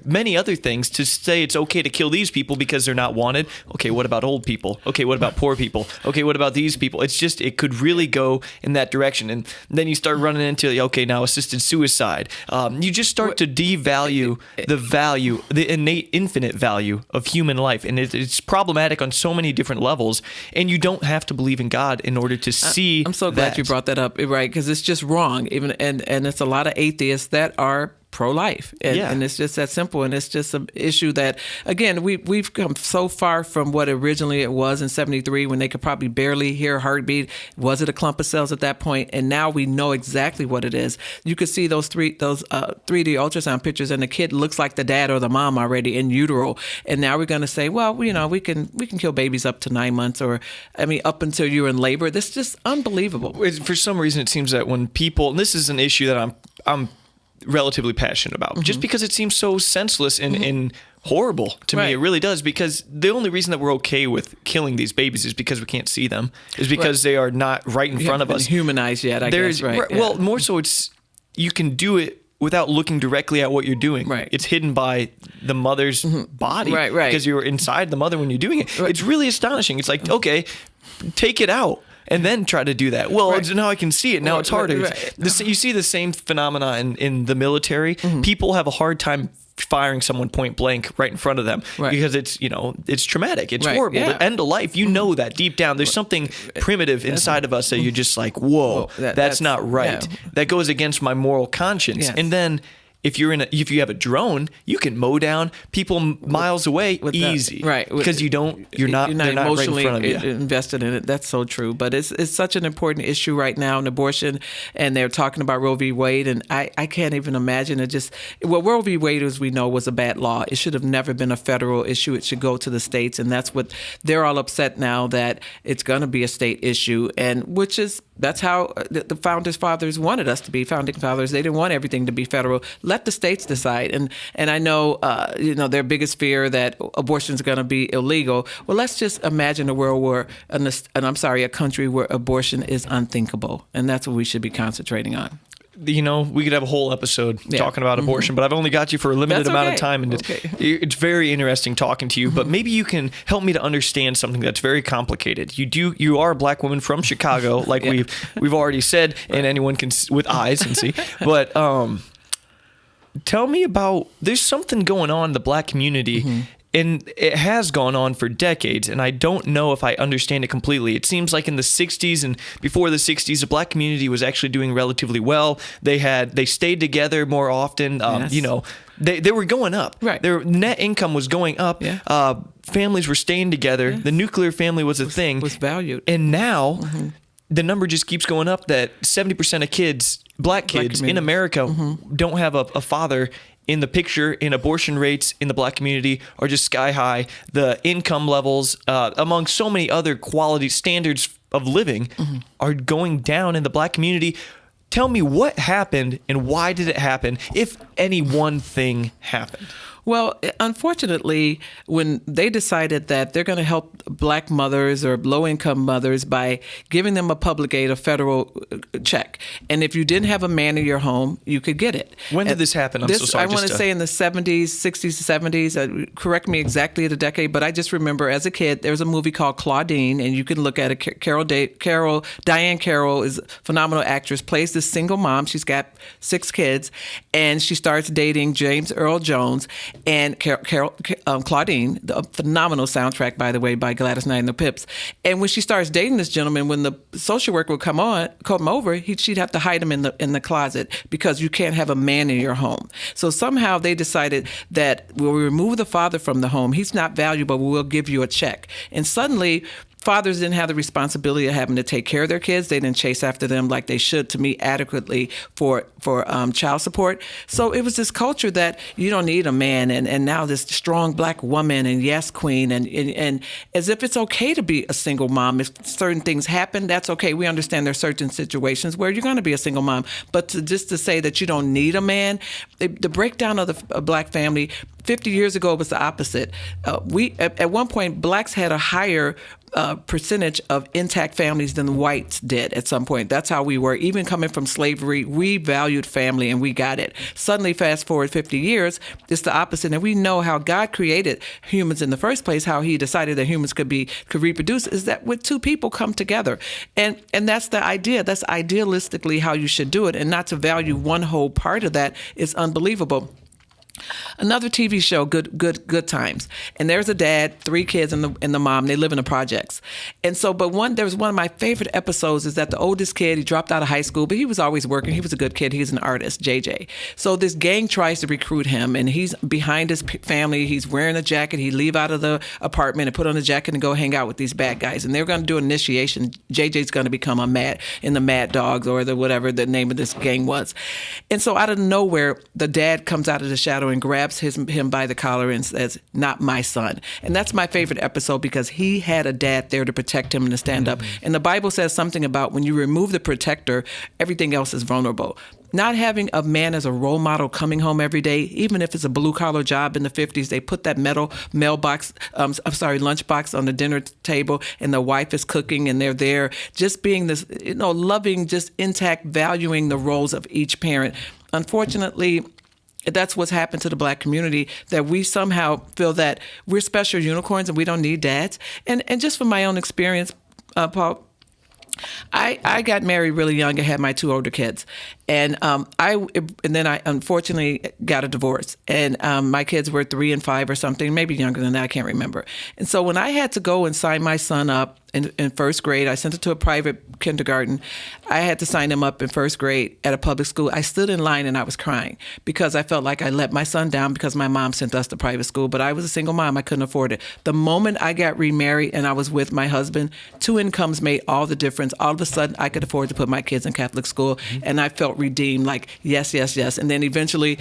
Speaker 1: many other things to say it's okay to kill these people because they're not wanted. Okay, what about old people? Okay, what about poor people? Okay, what about these people? It's just, it could really go in that direction. And then you start running into, okay, now assisted suicide. You just start to devalue the innate infinite value of human life. And it's problematic on so many different levels. And you don't have to believe in God in order to see
Speaker 2: I'm so glad you brought that up, right? Because it's just wrong. And it's a lot of atheists that are pro-life, and it's just that simple. And it's just an issue that, again, we've come so far from what originally it was in '73, when they could probably barely hear a heartbeat. Was it a clump of cells at that point? And now we know exactly what it is. You could see those 3D ultrasound pictures, and the kid looks like the dad or the mom already in utero. And now we're going to say, well, we can kill babies up to 9 months, or up until you're in labor. That's just unbelievable.
Speaker 1: For some reason, it seems that when people, and this is an issue that I'm relatively passionate about, just because it seems so senseless and horrible to me. It really does, because the only reason that we're okay with killing these babies is because we can't see them, is because they are not right in front of us.
Speaker 2: Humanized yet, I guess. Right.
Speaker 1: Well, more so, it's you can do it without looking directly at what you're doing.
Speaker 2: Right.
Speaker 1: It's hidden by the mother's body.
Speaker 2: Right.
Speaker 1: Because you're inside the mother when you're doing it. Right. It's really astonishing. It's like, okay, take it out and then try to do that. Well, now I can see it. Now it's harder.
Speaker 2: Right.
Speaker 1: You see the same phenomena in the military. People have a hard time firing someone point blank right in front of them because it's traumatic. It's horrible. The end of life. You know that deep down. There's something primitive inside of us that you're just like, whoa, that's not right. Yeah. That goes against my moral conscience. Yes. And then if you have a drone, you can mow down people miles away easy,
Speaker 2: right?
Speaker 1: Because you're not
Speaker 2: emotionally
Speaker 1: right in front of you.
Speaker 2: Invested in it. That's so true. But it's such an important issue right now in abortion, and they're talking about Roe v. Wade, and I can't even imagine it. Roe v. Wade, as we know, was a bad law. It should have never been a federal issue. It should go to the states, and that's what they're all upset now, that it's going to be a state issue, and that's how the founding fathers wanted us to be. Founding fathers, they didn't want everything to be federal. Let the states decide. And I know, their biggest fear that abortion is going to be illegal. Well, let's just imagine a world where, a country where abortion is unthinkable. And that's what we should be concentrating on.
Speaker 1: We could have a whole episode talking about abortion, but I've only got you for a limited amount of time, and it's very interesting talking to you. But maybe you can help me to understand something that's very complicated. You are a black woman from Chicago, like we've already said, and anyone can with eyes can see. But tell me about, there's something going on in the black community And it has gone on for decades, and I don't know if I understand it completely. It seems like in the 60s and before the 60s, the black community was actually doing relatively well. They stayed together more often.
Speaker 2: Yes.
Speaker 1: They were going up.
Speaker 2: Right.
Speaker 1: Their net income was going up.
Speaker 2: Yeah.
Speaker 1: Families were staying together.
Speaker 2: Yes.
Speaker 1: The nuclear family was a thing.
Speaker 2: Was valued.
Speaker 1: And now the number just keeps going up that 70% of kids, black kids in America, don't have a father in the picture, and abortion rates in the black community are just sky high. The income levels, among so many other quality standards of living, are going down in the black community. Tell me what happened and why did it happen, if any one thing happened?
Speaker 2: Well, unfortunately, when they decided that they're going to help black mothers or low-income mothers by giving them a public aid, a federal check, and if you didn't have a man in your home, you could get it.
Speaker 1: When did this happen? I'm so sorry.
Speaker 2: I want to say in the 70s, 60s, 70s. Correct me exactly the decade, but I just remember as a kid, there was a movie called Claudine, and you can look at it. Diane Carroll is a phenomenal actress, plays this single mom. She's got 6 kids, and she starts dating James Earl Jones. And Claudine, the phenomenal soundtrack, by the way, by Gladys Knight and the Pips. And when she starts dating this gentleman, when the social worker would come over, she'd have to hide him in the closet because you can't have a man in your home. So somehow they decided that we'll remove the father from the home. He's not valuable, but we'll give you a check. And suddenly, fathers didn't have the responsibility of having to take care of their kids. They didn't chase after them like they should, to me, adequately for child support. So it was this culture that you don't need a man, and now this strong black woman and yes queen, and as if it's okay to be a single mom. If certain things happen, that's okay. We understand there's certain situations where you're going to be a single mom, but just to say that you don't need a man, the breakdown of the black family 50 years ago was the opposite. At one point, blacks had a higher percentage of intact families than whites did at some point. That's how we were. Even coming from slavery, we valued family and we got it. Suddenly, fast forward 50 years, it's the opposite. And we know how God created humans in the first place, how he decided that humans could reproduce, is that when 2 people come together. And that's the idea. That's idealistically how you should do it. And not to value one whole part of that is unbelievable. Another TV show, Good Times, and there's a dad, 3 kids, and the mom. They live in the projects, and so. But there was one of my favorite episodes is that the oldest kid, he dropped out of high school, but he was always working. He was a good kid. He's an artist, JJ. So this gang tries to recruit him, and he's behind his family. He's wearing a jacket. He leave out of the apartment and put on a jacket and go hang out with these bad guys. And they're going to do an initiation. JJ's going to become the Mad Dogs or whatever the name of this gang was. And so out of nowhere, the dad comes out of the shadow and grabs him by the collar and says, "Not my son." And that's my favorite episode because he had a dad there to protect him and to stand up. And the Bible says something about when you remove the protector, everything else is vulnerable. Not having a man as a role model coming home every day, even if it's a blue-collar job in the 50s, they put that metal lunchbox on the dinner table, and the wife is cooking, and they're there, just being this, loving, just intact, valuing the roles of each parent. Unfortunately, that's what's happened to the black community, that we somehow feel that we're special unicorns and we don't need dads. And just from my own experience, Paul, I got married really young. I had my 2 older kids, and then I unfortunately got a divorce. And my kids were 3 and 5 or something, maybe younger than that. I can't remember. And so when I had to go and sign my son up in first grade, I sent it to a private kindergarten. I had to sign him up in first grade at a public school. I stood in line and I was crying because I felt like I let my son down because my mom sent us to private school, but I was a single mom. I couldn't afford it. The moment I got remarried and I was with my husband, 2 incomes made all the difference. All of a sudden, I could afford to put my kids in Catholic school, and I felt redeemed, like, yes, yes, yes. And then eventually,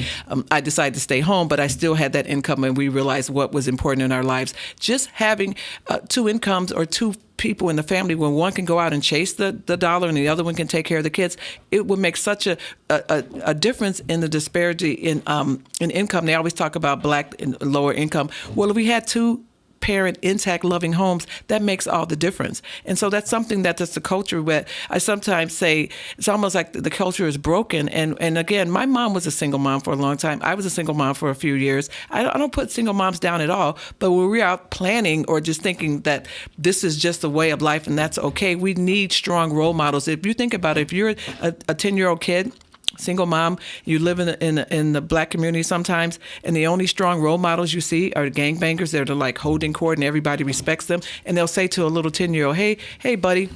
Speaker 2: I decided to stay home, but I still had that income, and we realized what was important in our lives. Just having 2 incomes or 2 people in the family, when one can go out and chase the dollar and the other one can take care of the kids, it would make such a difference in the disparity in income. They always talk about black and lower income. Well, if we had 2 parent, intact, loving homes, that makes all the difference. And so that's something that's the culture where I sometimes say it's almost like the culture is broken. And again, my mom was a single mom for a long time. I was a single mom for a few years. I don't put single moms down at all, but when we're out planning or just thinking that this is just a way of life and that's okay, we need strong role models. If you think about it, if you're a 10-year-old kid single mom, you live in the black community sometimes, and the only strong role models you see are gangbangers. They're like holding court and everybody respects them. And they'll say to a little 10-year-old, hey, buddy,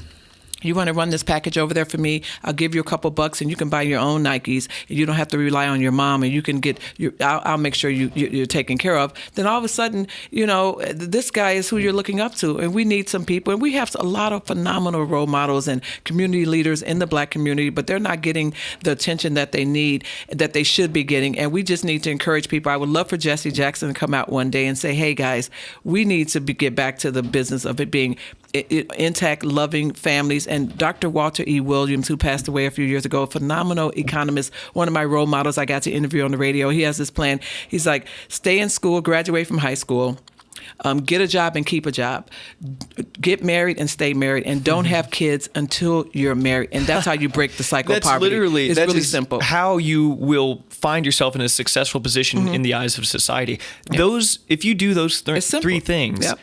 Speaker 2: you want to run this package over there for me? I'll give you a couple bucks and you can buy your own Nikes and you don't have to rely on your mom and you can get I'll make sure you're taken care of. Then all of a sudden, this guy is who you're looking up to. And we need some people. And we have a lot of phenomenal role models and community leaders in the black community, but they're not getting the attention that they need, that they should be getting. And we just need to encourage people. I would love for Jesse Jackson to come out one day and say, hey guys, we need to get back to the business of it being intact, loving families. And Dr. Walter E. Williams, who passed away a few years ago, a phenomenal economist, one of my role models I got to interview on the radio. He has this plan. He's like, stay in school, graduate from high school, get a job and keep a job, get married and stay married, and don't have kids until you're married. And that's how you break the cycle of poverty. It's really simple.
Speaker 1: How you will find yourself in a successful position in the eyes of society.
Speaker 2: Yep.
Speaker 1: If you do those three things,
Speaker 2: yep.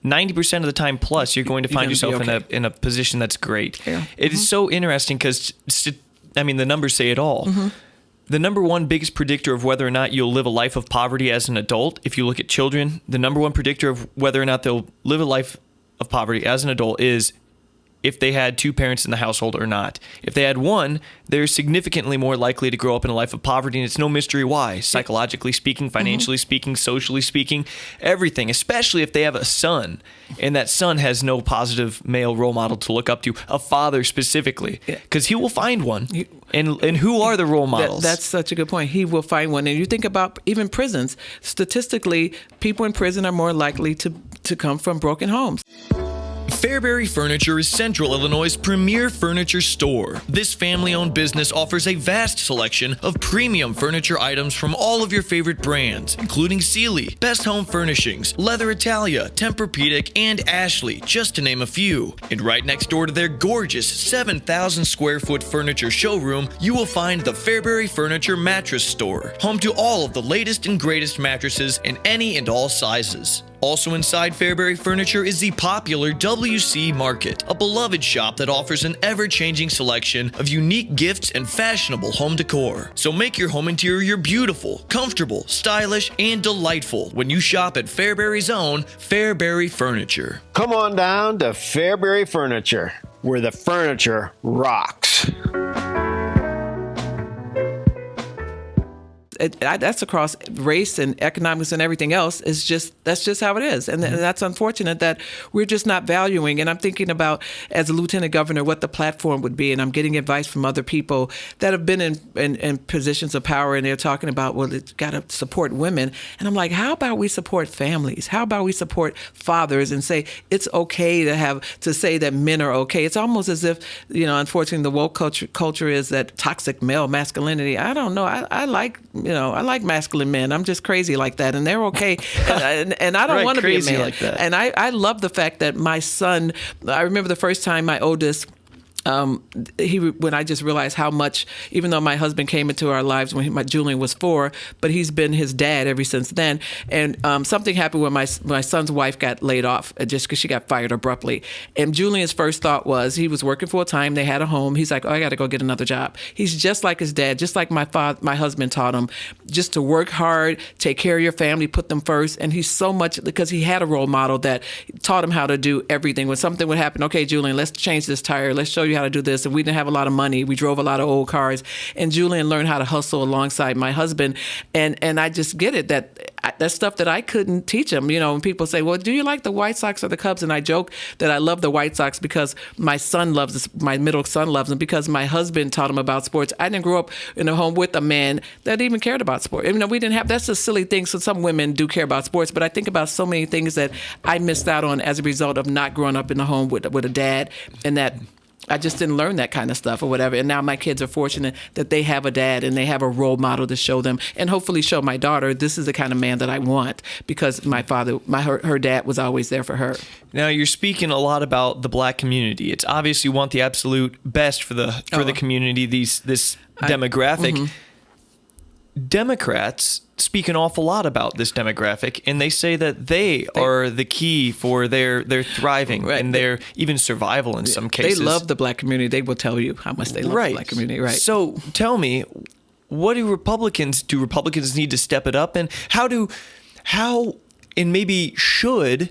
Speaker 1: 90% of the time plus, you're going to find yourself in a position that's great.
Speaker 2: Yeah.
Speaker 1: It is so interesting because, the numbers say it all. The number one biggest predictor of whether or not you'll live a life of poverty as an adult, if you look at children, the number one predictor of whether or not they'll live a life of poverty as an adult is if they had two parents in the household or not. If they had one, they're significantly more likely to grow up in a life of poverty, and it's no mystery why. Psychologically speaking, financially speaking, socially speaking, everything, especially if they have a son, and that son has no positive male role model to look up to, a father specifically, because he will find one. And who are the role models?
Speaker 2: That's such a good point. He will find one. And you think about even prisons. Statistically, people in prison are more likely to come from broken homes.
Speaker 1: Fairbury Furniture is Central Illinois' premier furniture store. This family-owned business offers a vast selection of premium furniture items from all of your favorite brands, including Sealy, Best Home Furnishings, Leather Italia, Tempur-Pedic, and Ashley, just to name a few. And right next door to their gorgeous 7,000 square foot furniture showroom, you will find the Fairbury Furniture Mattress Store, home to all of the latest and greatest mattresses in any and all sizes. Also inside Fairbury Furniture is the popular WC Market, a beloved shop that offers an ever-changing selection of unique gifts and fashionable home decor. So make your home interior beautiful, comfortable, stylish, and delightful when you shop at Fairbury's own Fairbury Furniture.
Speaker 4: Come on down to Fairbury Furniture, where the furniture rocks.
Speaker 2: That's across race and economics and everything else. That's just how it is. And that's unfortunate that we're just not valuing. And I'm thinking about, as a lieutenant governor, what the platform would be. And I'm getting advice from other people that have been in positions of power, and they're talking about, well, it's got to support women. And I'm like, how about we support families? How about we support fathers and say it's okay to say that men are okay? It's almost as if, unfortunately, the woke culture is that toxic male masculinity. I don't know. I like masculine men. I'm just crazy like that, and they're okay. And I don't want to be a man
Speaker 1: like that.
Speaker 2: And I love the fact that my son. I remember the first time my oldest. When I just realized how much, even though my husband came into our lives when Julian was 4, but he's been his dad ever since then. And something happened when my son's wife got laid off just because she got fired abruptly. And Julian's first thought was, he was working full time. They had a home. He's like, I got to go get another job. He's just like his dad, just like my husband taught him, just to work hard, take care of your family, put them first. And he's so much, because he had a role model that taught him how to do everything. When something would happen, okay, Julian, let's change this tire. Let's show you how to do this. And we didn't have a lot of money. We drove a lot of old cars. And Julian learned how to hustle alongside my husband. And I just get it, that's stuff that I couldn't teach him. When people say, well, do you like the White Sox or the Cubs? And I joke that I love the White Sox because my middle son loves them, because my husband taught him about sports. I didn't grow up in a home with a man that even cared about sports. We didn't have, that's a silly thing. So some women do care about sports, but I think about so many things that I missed out on as a result of not growing up in a home with a dad, and that I just didn't learn that kind of stuff or whatever. And now my kids are fortunate that they have a dad and they have a role model to show them, and hopefully show my daughter this is the kind of man that I want, because her dad was always there for her.
Speaker 1: Now, you're speaking a lot about the black community. It's obvious you want the absolute best for the community, this demographic. Democrats speak an awful lot about this demographic, and they say that they are the key for their thriving and their even survival in some cases.
Speaker 2: They love the black community. They will tell you how much they love the black community. Right.
Speaker 1: So tell me, what do Republicans need to step it up, and how and maybe should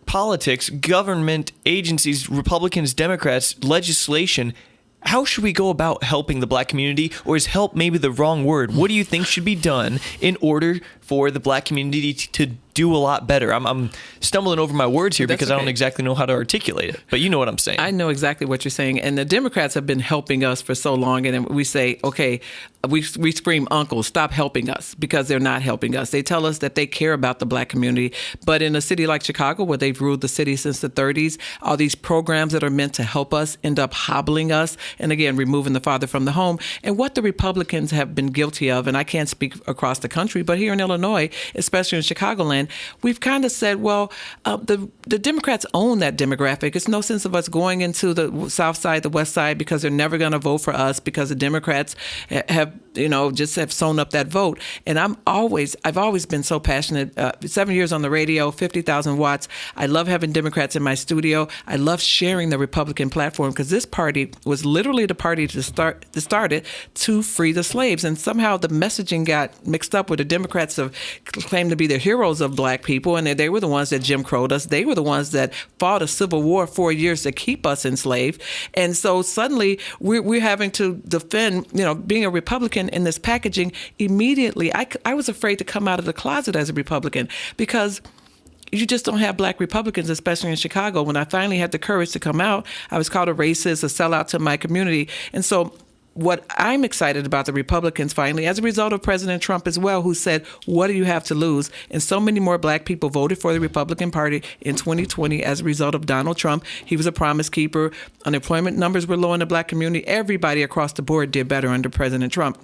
Speaker 1: politics, government agencies, Republicans, Democrats, legislation, how should we go about helping the black community? Or is help maybe the wrong word? What do you think should be done in order for the black community to do a lot better? I'm stumbling over my words here because I don't exactly know how to articulate it, but you know what I'm saying.
Speaker 2: I know exactly what you're saying. And the Democrats have been helping us for so long. And then we say, okay, we scream, uncle, stop helping us, because they're not helping us. They tell us that they care about the black community. But in a city like Chicago, where they've ruled the city since the 30s, all these programs that are meant to help us end up hobbling us. And again, removing the father from the home. And what the Republicans have been guilty of, and I can't speak across the country, but here in Illinois, especially in Chicagoland, we've kind of said, well, the Democrats own that demographic. It's no sense of us going into the South Side, the West Side, because they're never going to vote for us, because the Democrats have sewn up that vote. And I've always been so passionate. 7 years on the radio, 50,000 watts. I love having Democrats in my studio. I love sharing the Republican platform, because this party was literally the party that started to free the slaves. And somehow the messaging got mixed up, where the Democrats have claimed to be the heroes of black people, and they were the ones that Jim Crowed us. They were the ones that fought a civil war 4 years to keep us enslaved. And so suddenly we're having to defend, being a Republican in this packaging. Immediately, I was afraid to come out of the closet as a Republican, because you just don't have black Republicans, especially in Chicago. When I finally had the courage to come out, I was called a racist, a sellout to my community. And so what I'm excited about the Republicans finally, as a result of President Trump as well, who said, what do you have to lose? And so many more black people voted for the Republican Party in 2020 as a result of Donald Trump. He was a promise keeper. Unemployment numbers were low in the black community. Everybody across the board did better under President Trump.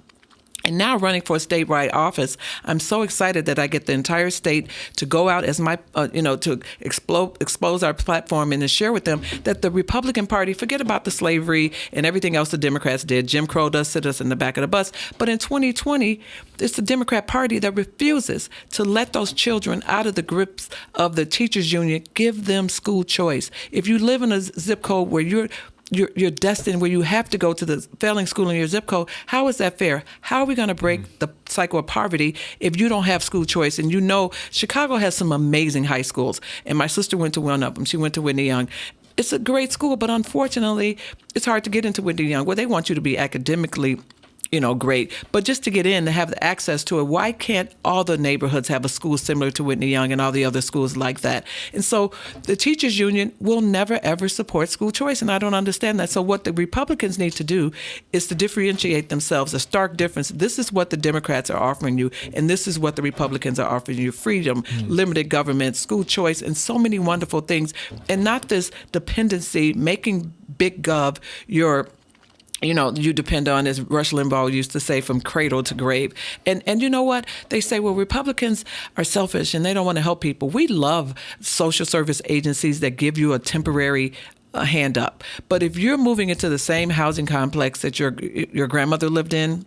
Speaker 2: And now running for a statewide office, I'm so excited that I get the entire state to go out as my, to expose our platform and to share with them that the Republican Party, forget about the slavery and everything else the Democrats did. Jim Crow does sit us in the back of the bus. But in 2020, it's the Democrat Party that refuses to let those children out of the grips of the teachers union, give them school choice. If you live in a zip code where you're destined, where you have to go to the failing school in your zip code, how is that fair? How are we going to break the cycle of poverty if you don't have school choice? And Chicago has some amazing high schools. And my sister went to one of them. She went to Whitney Young. It's a great school, but unfortunately, it's hard to get into Whitney Young, where they want you to be academically great. But just to get in, to have the access to it, why can't all the neighborhoods have a school similar to Whitney Young and all the other schools like that? And so the teachers union will never, ever support school choice, and I don't understand that. So what the Republicans need to do is to differentiate themselves, a stark difference. This is what the Democrats are offering you, and this is what the Republicans are offering you: freedom, limited government, school choice, and so many wonderful things. And not this dependency, making big gov you depend on, as Rush Limbaugh used to say, from cradle to grave. And you know what? They say, well, Republicans are selfish and they don't want to help people. We love social service agencies that give you a temporary hand up. But if you're moving into the same housing complex that your grandmother lived in,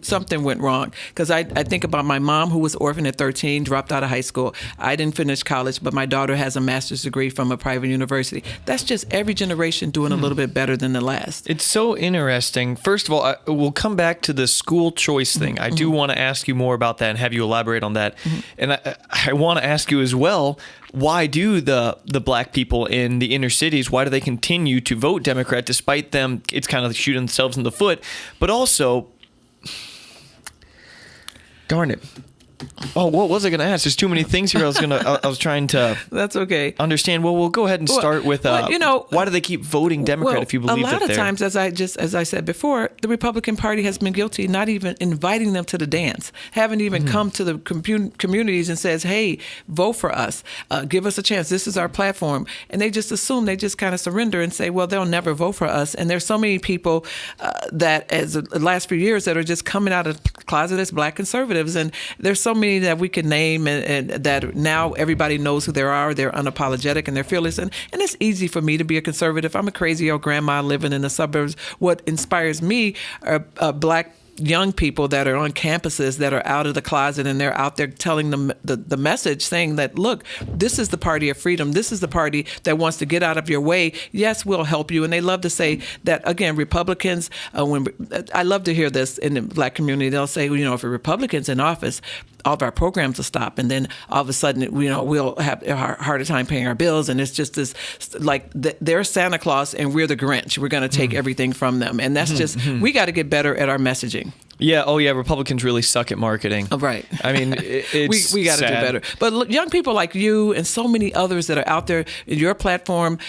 Speaker 2: something went wrong. Because I think about my mom, who was orphaned at 13, dropped out of high school. I didn't finish college, but my daughter has a master's degree from a private university. That's just every generation doing a little bit better than the last.
Speaker 1: It's so interesting. First of all, we'll come back to the school choice thing. I do want to ask you more about that and have you elaborate on that. And I want to ask you as well, why do the black people in the inner cities, why do they continue to vote Democrat despite them? It's kind of shooting themselves in the foot. But also, darn it. Oh, what was I going to ask? There's too many things here. I was trying to.
Speaker 2: That's okay.
Speaker 1: Understand. Well, we'll go ahead and start with. Why do they keep voting Democrat if you believe that?
Speaker 2: A lot of times, as I said before, the Republican Party has been guilty, not even inviting them to the dance, haven't even come to the communities and says, "Hey, vote for us, give us a chance. This is our platform." And they just assume, they just kind of surrender and say, "Well, they'll never vote for us." And there's so many people that, as the last few years, that are just coming out of the closet as black conservatives, and there's so many that we can name and that now everybody knows who they are. They're unapologetic and they're fearless. And it's easy for me to be a conservative. I'm a crazy old grandma living in the suburbs. What inspires me are black young people that are on campuses that are out of the closet, and they're out there telling them the message, saying that, look, this is the party of freedom. This is the party that wants to get out of your way. Yes, we'll help you. And they love to say that, again, Republicans, I love to hear this in the Black community. They'll say, if a Republican's in office, all of our programs will stop, and then all of a sudden, we'll have a harder time paying our bills, and it's just this, like, they're Santa Claus and we're the Grinch. We're going to take everything from them, and that's just, we got to get better at our messaging.
Speaker 1: Yeah. Oh, yeah. Republicans really suck at marketing.
Speaker 2: Oh, right.
Speaker 1: I mean, it's
Speaker 2: we got to do better. But look, young people like you and so many others that are out there in your platform,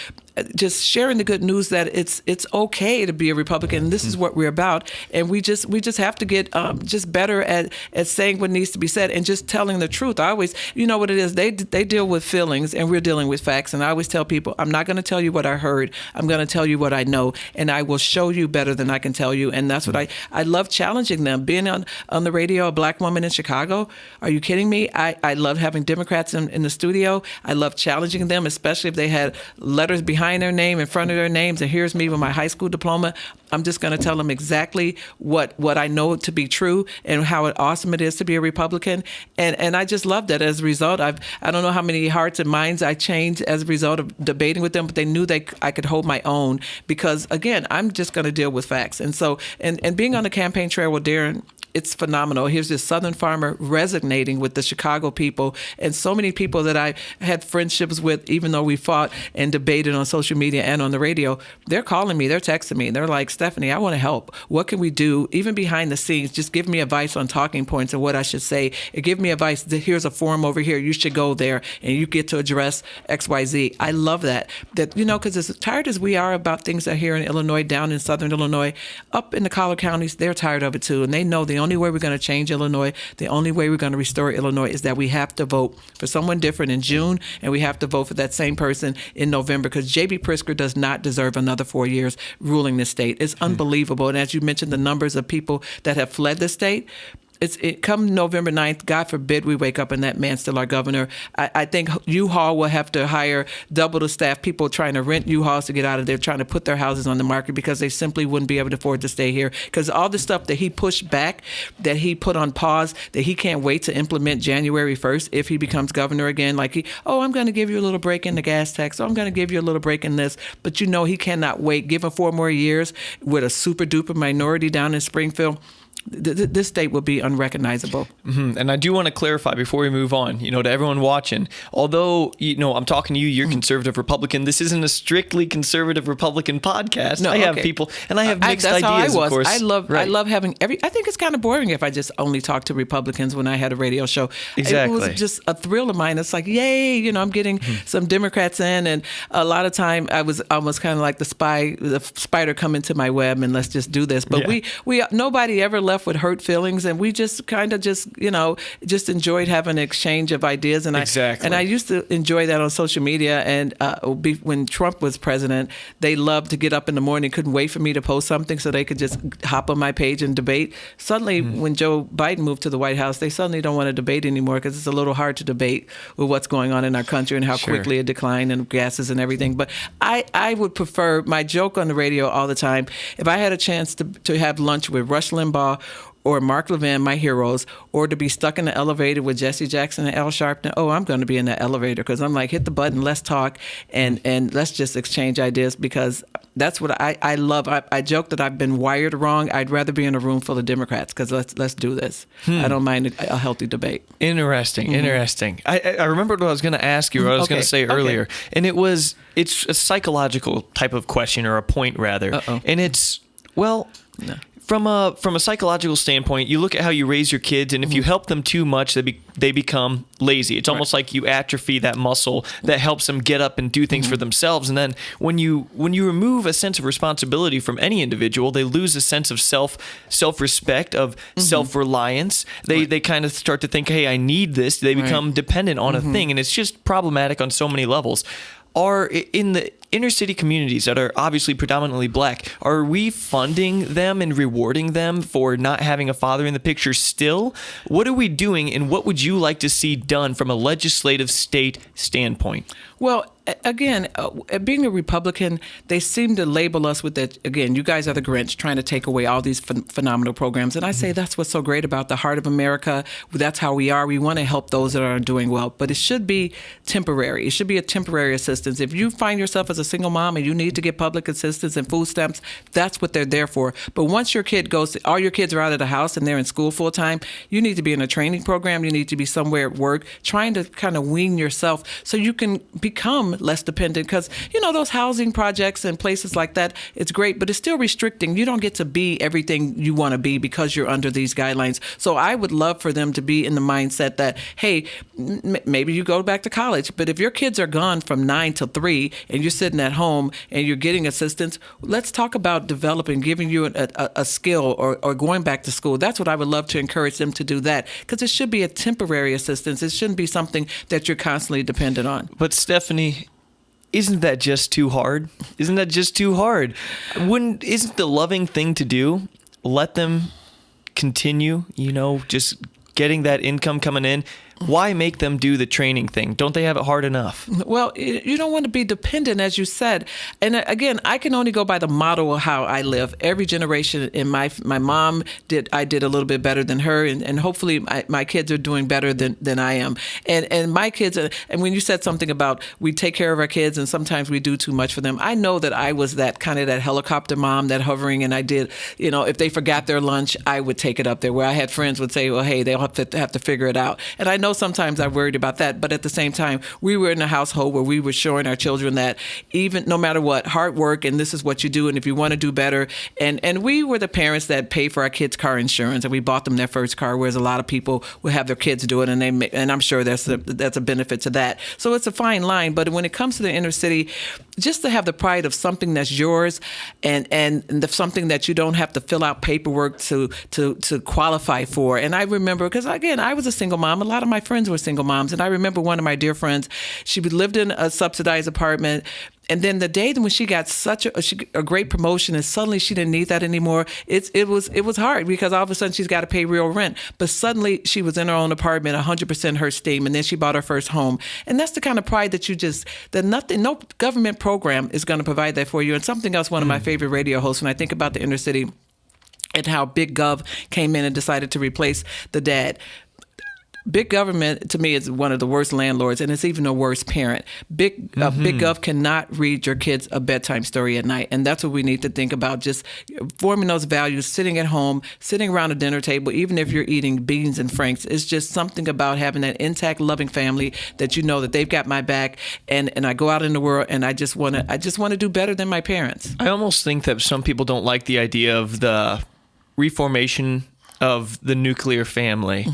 Speaker 2: just sharing the good news that it's okay to be a Republican. This is what we're about, and we just have to get just better at saying what needs to be said and just telling the truth. I always, what it is, they deal with feelings, and we're dealing with facts. And I always tell people, I'm not going to tell you what I heard. I'm going to tell you what I know, and I will show you better than I can tell you. And that's what I love challenging them. Being on the radio, a Black woman in Chicago. Are you kidding me? I love having Democrats in the studio. I love challenging them, especially if they had letters behind their name, in front of their names, and here's me with my high school diploma. I'm just going to tell them exactly what I know to be true and how awesome it is to be a Republican. And I just love that. As a result, I don't know how many hearts and minds I changed as a result of debating with them, but they knew I could hold my own because, again, I'm just going to deal with facts. And so, and being on the campaign trail with Darren, it's phenomenal. Here's this Southern farmer resonating with the Chicago people, and so many people that I had friendships with, even though we fought and debated on social media and on the radio. They're calling me, they're texting me, they're like, Stephanie, I want to help. What can we do? Even behind the scenes, just give me advice on talking points and what I should say. And give me advice. Here's a forum over here. You should go there and you get to address XYZ. I love that. Because as tired as we are about things that here in Illinois, down in Southern Illinois, up in the collar counties, they're tired of it too. And they know the only way we're going to change Illinois, the only way we're going to restore Illinois is that we have to vote for someone different in June, and we have to vote for that same person in November, because J.B. Pritzker does not deserve another 4 years ruling this state. It's unbelievable. And as you mentioned, the numbers of people that have fled the state, come November 9th, God forbid we wake up and that man's still our governor. I think U-Haul will have to hire double the staff, people trying to rent U-Hauls to get out of there, trying to put their houses on the market because they simply wouldn't be able to afford to stay here. Because all the stuff that he pushed back, that he put on pause, that he can't wait to implement January 1st if he becomes governor again. Like, I'm going to give you a little break in the gas tax. I'm going to give you a little break in this. But he cannot wait. Give him 4 more years with a super duper minority down in Springfield. This state will be unrecognizable.
Speaker 1: Mm-hmm. And I do want to clarify before we move on, to everyone watching, although, I'm talking to you, you're conservative Republican. This isn't a strictly conservative Republican podcast.
Speaker 2: No,
Speaker 1: I have people, and I have mixed
Speaker 2: that's
Speaker 1: ideas,
Speaker 2: how I was.
Speaker 1: of course.
Speaker 2: I love having I think it's kind of boring if I just only talk to Republicans when I had a radio show.
Speaker 1: Exactly.
Speaker 2: It was just a thrill of mine. It's like, yay, I'm getting some Democrats in, and a lot of time I was almost kind of like the spider come into my web and let's just do this. But we nobody ever left with hurt feelings, and we just kind of just enjoyed having an exchange of ideas. And
Speaker 1: exactly.
Speaker 2: I used to enjoy that on social media. And when Trump was president, they loved to get up in the morning, couldn't wait for me to post something so they could just hop on my page and debate. Suddenly, when Joe Biden moved to the White House, they suddenly don't want to debate anymore because it's a little hard to debate with what's going on in our country and how quickly it declined and gases and everything. But I would prefer, my joke on the radio all the time, if I had a chance to have lunch with Rush Limbaugh or Mark Levin, my heroes, or to be stuck in the elevator with Jesse Jackson and Al Sharpton, I'm going to be in that elevator because I'm like, hit the button, let's talk, and let's just exchange ideas, because that's what I love. I joke that I've been wired wrong. I'd rather be in a room full of Democrats because let's do this. I don't mind a healthy debate.
Speaker 1: Interesting. I remembered what I was going to ask you, or I was going to say earlier, and it's a psychological type of question, or a point rather. And it's, no. From a psychological standpoint, you look at how you raise your kids, and if you help them too much, they become lazy. It's almost like you atrophy that muscle that helps them get up and do things for themselves. And then when you remove a sense of responsibility from any individual, they lose a sense of self-respect, of self-reliance. They kind of start to think, hey, I need this. They become dependent on a thing, and it's just problematic on so many levels. Are in the inner city communities that are obviously predominantly Black, are we funding them and rewarding them for not having a father in the picture still? What are we doing, and what would you like to see done from a legislative state standpoint?
Speaker 2: Well, again, being a Republican, they seem to label us with that. Again, you guys are the Grinch, trying to take away all these phenomenal programs. And I say that's what's so great about the heart of America. That's how we are. We want to help those that are doing well, but it should be temporary. It should be a temporary assistance. If you find yourself as a single mom and you need to get public assistance and food stamps, that's what they're there for. But once your kid all your kids are out of the house and they're in school full time, you need to be in a training program. You need to be somewhere at work, trying to kind of wean yourself so you can become less dependent. Because, those housing projects and places like that, it's great, but it's still restricting. You don't get to be everything you want to be because you're under these guidelines. So I would love for them to be in the mindset that, hey, maybe you go back to college, but if your kids are gone from 9 to 3 and you're sitting at home and you're getting assistance, let's talk about developing, giving you a skill or going back to school. That's what I would love to encourage them to do, that, because it should be a temporary assistance. It shouldn't be something that you're constantly dependent on.
Speaker 1: But Stephanie, isn't that just too hard? Isn't the loving thing to do? Let them continue, just getting that income coming in. Why make them do the training thing? Don't they have it hard enough?
Speaker 2: Well, you don't want to be dependent, as you said. And again, I can only go by the model of how I live. Every generation, and my mom I did a little bit better than her, and hopefully my kids are doing better than I am. And my kids, and when you said something about we take care of our kids and sometimes we do too much for them, I know that I was that kind of that helicopter mom, that hovering, and I did, if they forgot their lunch, I would take it up there, where I had friends would say, well, hey, they'll have to figure it out. And I know sometimes I worried about that, but at the same time, we were in a household where we were showing our children that even no matter what, hard work, and this is what you do, and if you want to do better, and we were the parents that paid for our kids' car insurance, and we bought them their first car, whereas a lot of people would have their kids do it, and I'm sure that's a benefit to that. So it's a fine line, but when it comes to the inner city, just to have the pride of something that's yours, and something that you don't have to fill out paperwork to qualify for. And I remember, because again, I was a single mom. A lot of my friends were single moms, and I remember one of my dear friends. She lived in a subsidized apartment. And then the day when she got such a great promotion, and suddenly she didn't need that anymore, it was hard, because all of a sudden she's got to pay real rent. But suddenly she was in her own apartment, 100% her steam, and then she bought her first home. And that's the kind of pride that no government program is going to provide that for you. And something else, one of my favorite radio hosts, when I think about the inner city and how Big Gov came in and decided to replace the dad. Big government, to me, is one of the worst landlords, and it's even a worse parent. Big Gov cannot read your kids a bedtime story at night, and that's what we need to think about, just forming those values, sitting at home, sitting around a dinner table, even if you're eating beans and franks. It's just something about having that intact, loving family that that they've got my back, and I go out in the world, and I just want to do better than my parents.
Speaker 1: I almost think that some people don't like the idea of the reformation of the nuclear family.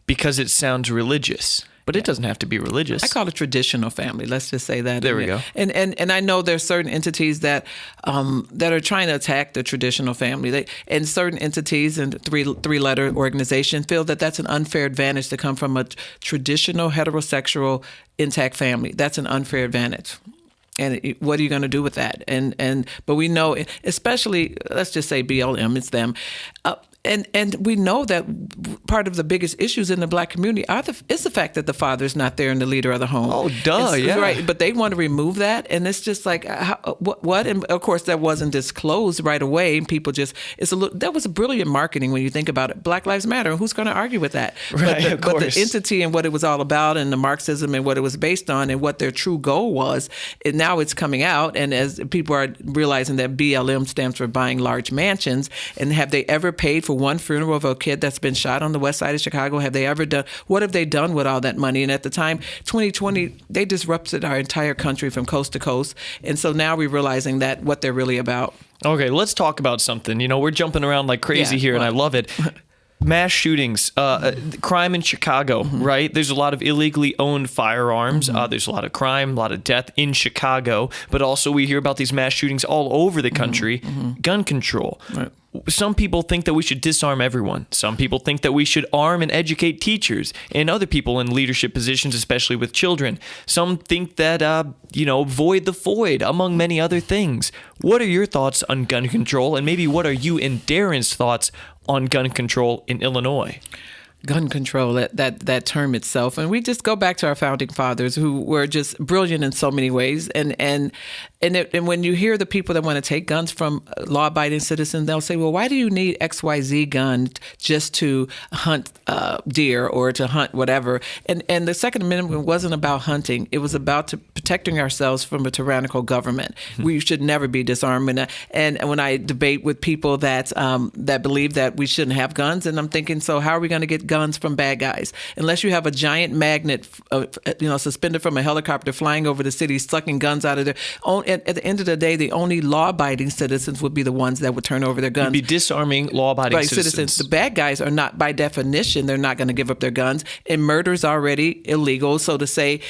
Speaker 1: Because it sounds religious, but it doesn't have to be religious.
Speaker 2: I call it traditional family. Let's just say that.
Speaker 1: There we go.
Speaker 2: And I know there's certain entities that are trying to attack the traditional family. And certain entities and three-letter organization feel that that's an unfair advantage to come from a traditional heterosexual intact family. That's an unfair advantage. And what are you going to do with that? But we know, especially, let's just say BLM, it's them. And we know that part of the biggest issues in the Black community is the fact that the father's not there and the leader of the home.
Speaker 1: Oh, duh, yeah.
Speaker 2: Right, but they want to remove that, and it's just like, what? And of course, that wasn't disclosed right away. And people that was a brilliant marketing when you think about it. Black Lives Matter, who's going to argue with that?
Speaker 1: Right,
Speaker 2: but the entity and what it was all about, and the Marxism and what it was based on, and what their true goal was, and now it's coming out, and as people are realizing that BLM stands for buying large mansions, and have they ever paid for one funeral of a kid that's been shot on the west side of Chicago? Have they ever done? What have they done with all that money? And at the time, 2020, they disrupted our entire country from coast to coast. And so now we're realizing that what they're really about.
Speaker 1: Okay, let's talk about something. We're jumping around like crazy here, and I love it. Mass shootings, crime in Chicago, right? There's a lot of illegally owned firearms. There's a lot of crime, a lot of death in Chicago. But also we hear about these mass shootings all over the country. Gun control. Right. Some people think that we should disarm everyone. Some people think that we should arm and educate teachers and other people in leadership positions, especially with children. Some think that, void the void, among many other things. What are your thoughts on gun control? And maybe what are you and Darren's thoughts on gun control in Illinois?
Speaker 2: gun control, that term itself. And we just go back to our founding fathers who were just brilliant in so many ways. And when you hear the people that want to take guns from law-abiding citizens, they'll say, well, why do you need XYZ gun just to hunt deer or to hunt whatever? And the Second Amendment wasn't about hunting. It was about protecting ourselves from a tyrannical government. We should never be disarmed. And when I debate with people that believe that we shouldn't have guns, and I'm thinking, so how are we going to get guns from bad guys? Unless you have a giant magnet, suspended from a helicopter flying over the city, sucking guns out of there. At the end of the day, the only law-abiding citizens would be the ones that would turn over their guns.
Speaker 1: You'd be disarming law-abiding citizens.
Speaker 2: The bad guys are not, by definition, they're not going to give up their guns. And murder's already illegal. So to say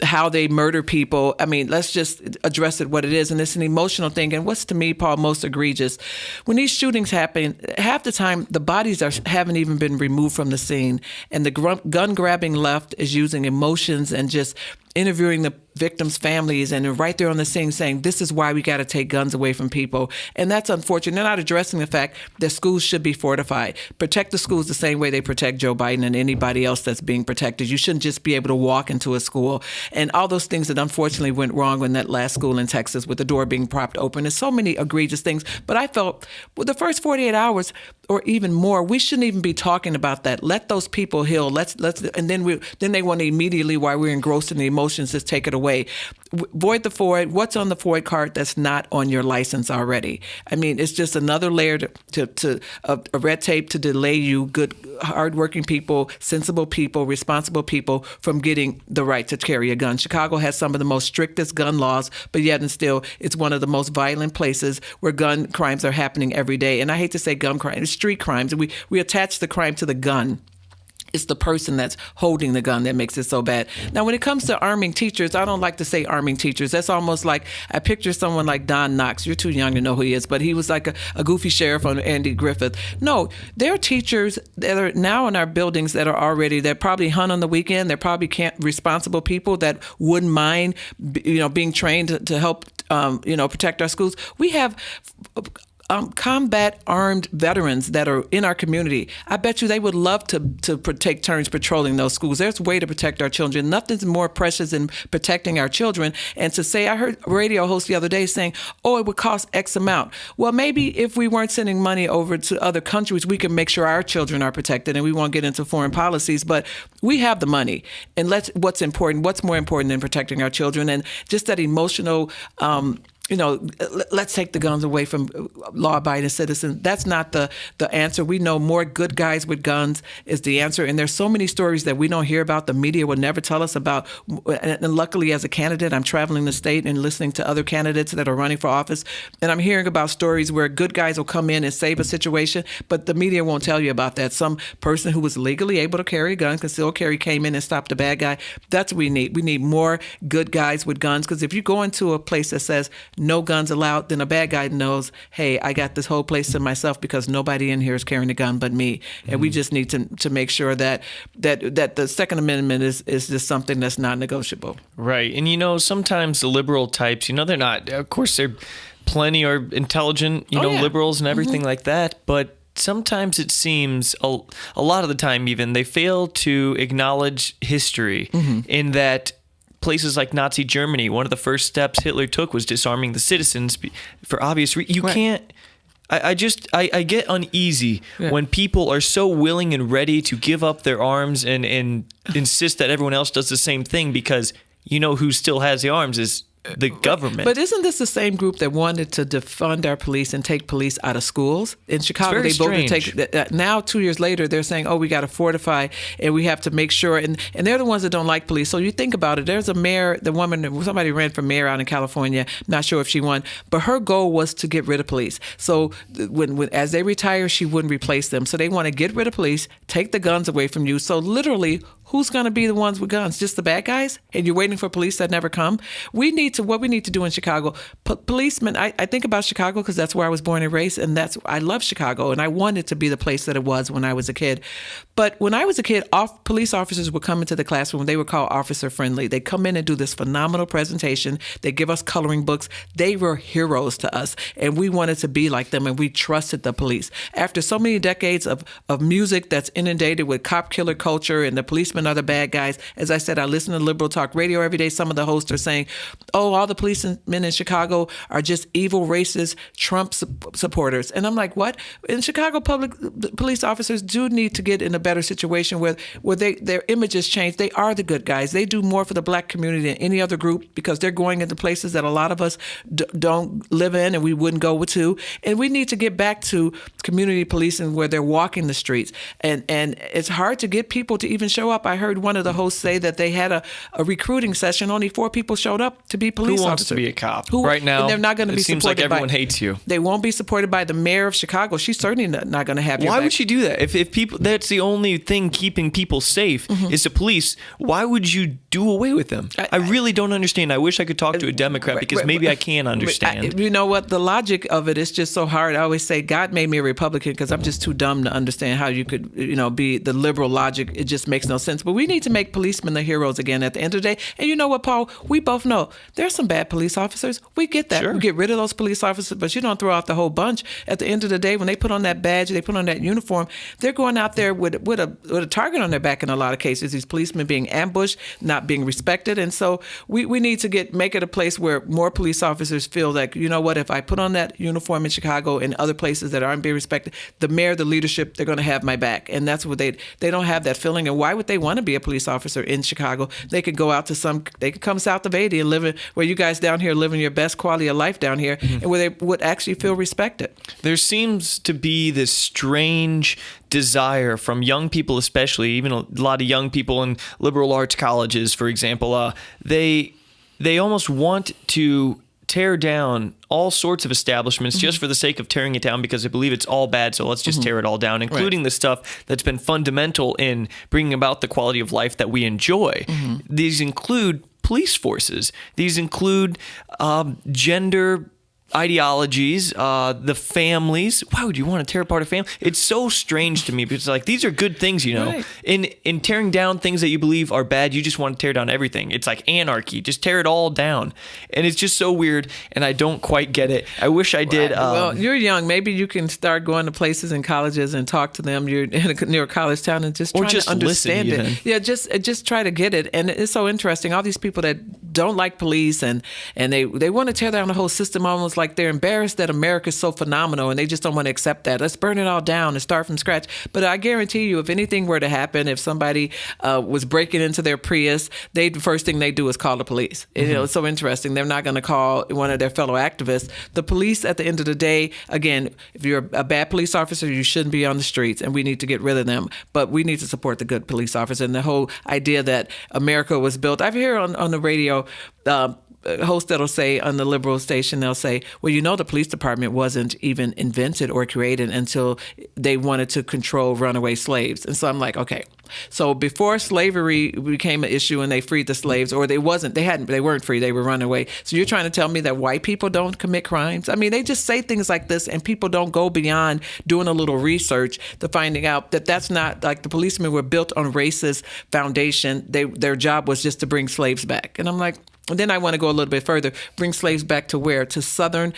Speaker 2: how they murder people, I mean, let's just address it what it is. And it's an emotional thing. And what's to me, Paul, most egregious, when these shootings happen, half the time the bodies haven't even been removed from the scene. And the gun grabbing left is using emotions and just interviewing the victims' families and right there on the scene saying, this is why we got to take guns away from people. And that's unfortunate. They're not addressing the fact that schools should be fortified. Protect the schools the same way they protect Joe Biden and anybody else that's being protected. You shouldn't just be able to walk into a school. And all those things that unfortunately went wrong in that last school in Texas with the door being propped open. There's so many egregious things. But I felt with the first 48 hours or even more, we shouldn't even be talking about that. Let those people heal. And then they want to immediately, while we're engrossed in the emotions, just take it away. Void the FOID. What's on the FOID card that's not on your license already? I mean, it's just another layer to a red tape to delay you, good, hardworking people, sensible people, responsible people from getting the right to carry a gun. Chicago has some of the most strictest gun laws, but yet and still, it's one of the most violent places where gun crimes are happening every day. And I hate to say gun crime, it's street crimes. We attach the crime to the gun. It's the person that's holding the gun that makes it so bad. Now, when it comes to arming teachers, I don't like to say arming teachers. That's almost like, I picture someone like Don Knotts. You're too young to know who he is, but he was like a goofy sheriff on Andy Griffith. No, there are teachers that are now in our buildings that probably hunt on the weekend. They're probably responsible people that wouldn't mind, being trained to help, protect our schools. We have combat armed veterans that are in our community. I bet you they would love to take turns patrolling those schools. There's a way to protect our children. Nothing's more precious than protecting our children. And to say, I heard a radio host the other day saying, it would cost X amount. Well, maybe if we weren't sending money over to other countries, we can make sure our children are protected, and we won't get into foreign policies. But we have the money. And what's more important than protecting our children? And just that emotional let's take the guns away from law-abiding citizens. That's not the answer. We know more good guys with guns is the answer. And there's so many stories that we don't hear about. The media will never tell us about. And luckily, as a candidate, I'm traveling the state and listening to other candidates that are running for office. And I'm hearing about stories where good guys will come in and save a situation, but the media won't tell you about that. Some person who was legally able to carry a gun, concealed carry, came in and stopped a bad guy. That's what we need. We need more good guys with guns. Because if you go into a place that says no guns allowed, then a bad guy knows, hey, I got this whole place to myself because nobody in here is carrying a gun but me. And we just need to make sure that the Second Amendment is just something that's not negotiable.
Speaker 1: Right. And, sometimes the liberal types, they're not, of course, they're plenty are intelligent, liberals and everything like that. But sometimes it seems, a lot of the time even, they fail to acknowledge history in that places like Nazi Germany, one of the first steps Hitler took was disarming the citizens for obvious reasons. You can't. I get uneasy when people are so willing and ready to give up their arms and insist that everyone else does the same thing, because who still has the arms is the government.
Speaker 2: But isn't this the same group that wanted to defund our police and take police out of schools? In Chicago, they voted to take. Now, 2 years later, they're saying, we got to fortify and we have to make sure. And they're the ones that don't like police. So you think about it. There's a mayor, somebody ran for mayor out in California. Not sure if she won, but her goal was to get rid of police. So as they retire, she wouldn't replace them. So they want to get rid of police, take the guns away from you. So literally, who's going to be the ones with guns? Just the bad guys? And you're waiting for police that never come? What we need to do in Chicago, policemen, I think about Chicago because that's where I was born and raised, and I love Chicago, and I wanted to be the place that it was when I was a kid. But when I was a kid, police officers would come into the classroom. They were called officer friendly. They come in and do this phenomenal presentation. They give us coloring books. They were heroes to us, and we wanted to be like them, and we trusted the police. After so many decades of music that's inundated with cop killer culture and the policemen are the bad guys, as I said, I listen to liberal talk radio every day. Some of the hosts are saying, oh, all the policemen in Chicago are just evil, racist Trump supporters. And I'm like, what? In Chicago, police officers do need to get in a better situation where their images change. They are the good guys. They do more for the black community than any other group because they're going into places that a lot of us don't live in and we wouldn't go to. And we need to get back to community policing where they're walking the streets. And it's hard to get people to even show up. I heard one of the hosts say that they had a recruiting session. Only 4 people showed up to be police officers.
Speaker 1: Who wants to be a cop? Right now,
Speaker 2: and they're not going to be
Speaker 1: seems like everyone hates you.
Speaker 2: They won't be supported by the mayor of Chicago. She's certainly not going to have your
Speaker 1: Why
Speaker 2: back.
Speaker 1: would she do that? If people, that's the only thing keeping people safe is the police. Why would you do away with them? I really don't understand. I wish I could talk to a Democrat because maybe I can understand.
Speaker 2: You know what? The logic of it is just so hard. I always say God made me a Republican because I'm just too dumb to understand how you could, be the liberal logic. It just makes no sense. But we need to make policemen the heroes again at the end of the day. And you know what, Paul? We both know there's some bad police officers. We get that.
Speaker 1: Sure.
Speaker 2: We get rid of those police officers, but you don't throw out the whole bunch. At the end of the day, when they put on that badge, they put on that uniform, they're going out there with a target on their back in a lot of cases. These policemen being ambushed, not being respected. And so we need to make it a place where more police officers feel like, you know what, if I put on that uniform in Chicago and other places that aren't being respected, the mayor, the leadership, they're going to have my back. And that's what they don't have that feeling. And why would they want to be a police officer in Chicago? They could go out to they could come south of 80 and live where you guys down here living your best quality of life down here, and where they would actually feel respected.
Speaker 1: There seems to be this strange desire from young people, especially even a lot of young people in liberal arts colleges, for example. They almost want to tear down all sorts of establishments just for the sake of tearing it down because they believe it's all bad, so let's just tear it all down, including the stuff that's been fundamental in bringing about the quality of life that we enjoy. These include police forces. These include gender ideologies, the families. Why would you want to tear apart a family? It's so strange to me because like these are good things, Right. In tearing down things that you believe are bad, you just want to tear down everything. It's like anarchy. Just tear it all down. And it's just so weird, and I don't quite get it. I wish I did.
Speaker 2: Well, you're young. Maybe you can start going to places and colleges and talk to them. You're near a college town and just try to understand
Speaker 1: listen,
Speaker 2: it.
Speaker 1: even.
Speaker 2: Yeah, just try to get it. And it's so interesting. All these people that don't like police and they want to tear down the whole system almost like they're embarrassed that America's so phenomenal and they just don't want to accept that. Let's burn it all down and start from scratch. But I guarantee you, if anything were to happen, if somebody was breaking into their Prius, the first thing they do is call the police. It's so interesting. They're not going to call one of their fellow activists. The police, at the end of the day, again, if you're a bad police officer, you shouldn't be on the streets, and we need to get rid of them. But we need to support the good police officers and the whole idea that America was built. I've heard on the radio, host that'll say on the liberal station, they'll say, well, the police department wasn't even invented or created until they wanted to control runaway slaves. And so I'm like, okay, so before slavery became an issue and they freed the slaves, or they weren't free, they were runaway. So you're trying to tell me that white people don't commit crimes? I mean, they just say things like this and people don't go beyond doing a little research to finding out that that's not, like, the policemen were built on racist foundation. Their job was just to bring slaves back. And I'm like, and then I want to go a little bit further, bring slaves back to where? To southern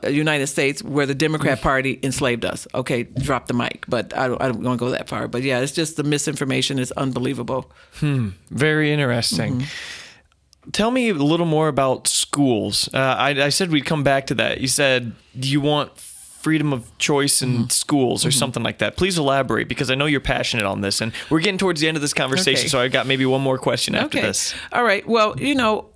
Speaker 2: United States, where the Democrat Party enslaved us. Okay, drop the mic, but I don't want to go that far. But yeah, it's just the misinformation is unbelievable.
Speaker 1: Very interesting. Tell me a little more about schools. I said we'd come back to that. You said you want freedom of choice in schools or something like that. Please elaborate, because I know you're passionate on this, and we're getting towards the end of this conversation, so I got maybe one more question after this.
Speaker 2: All right. Well,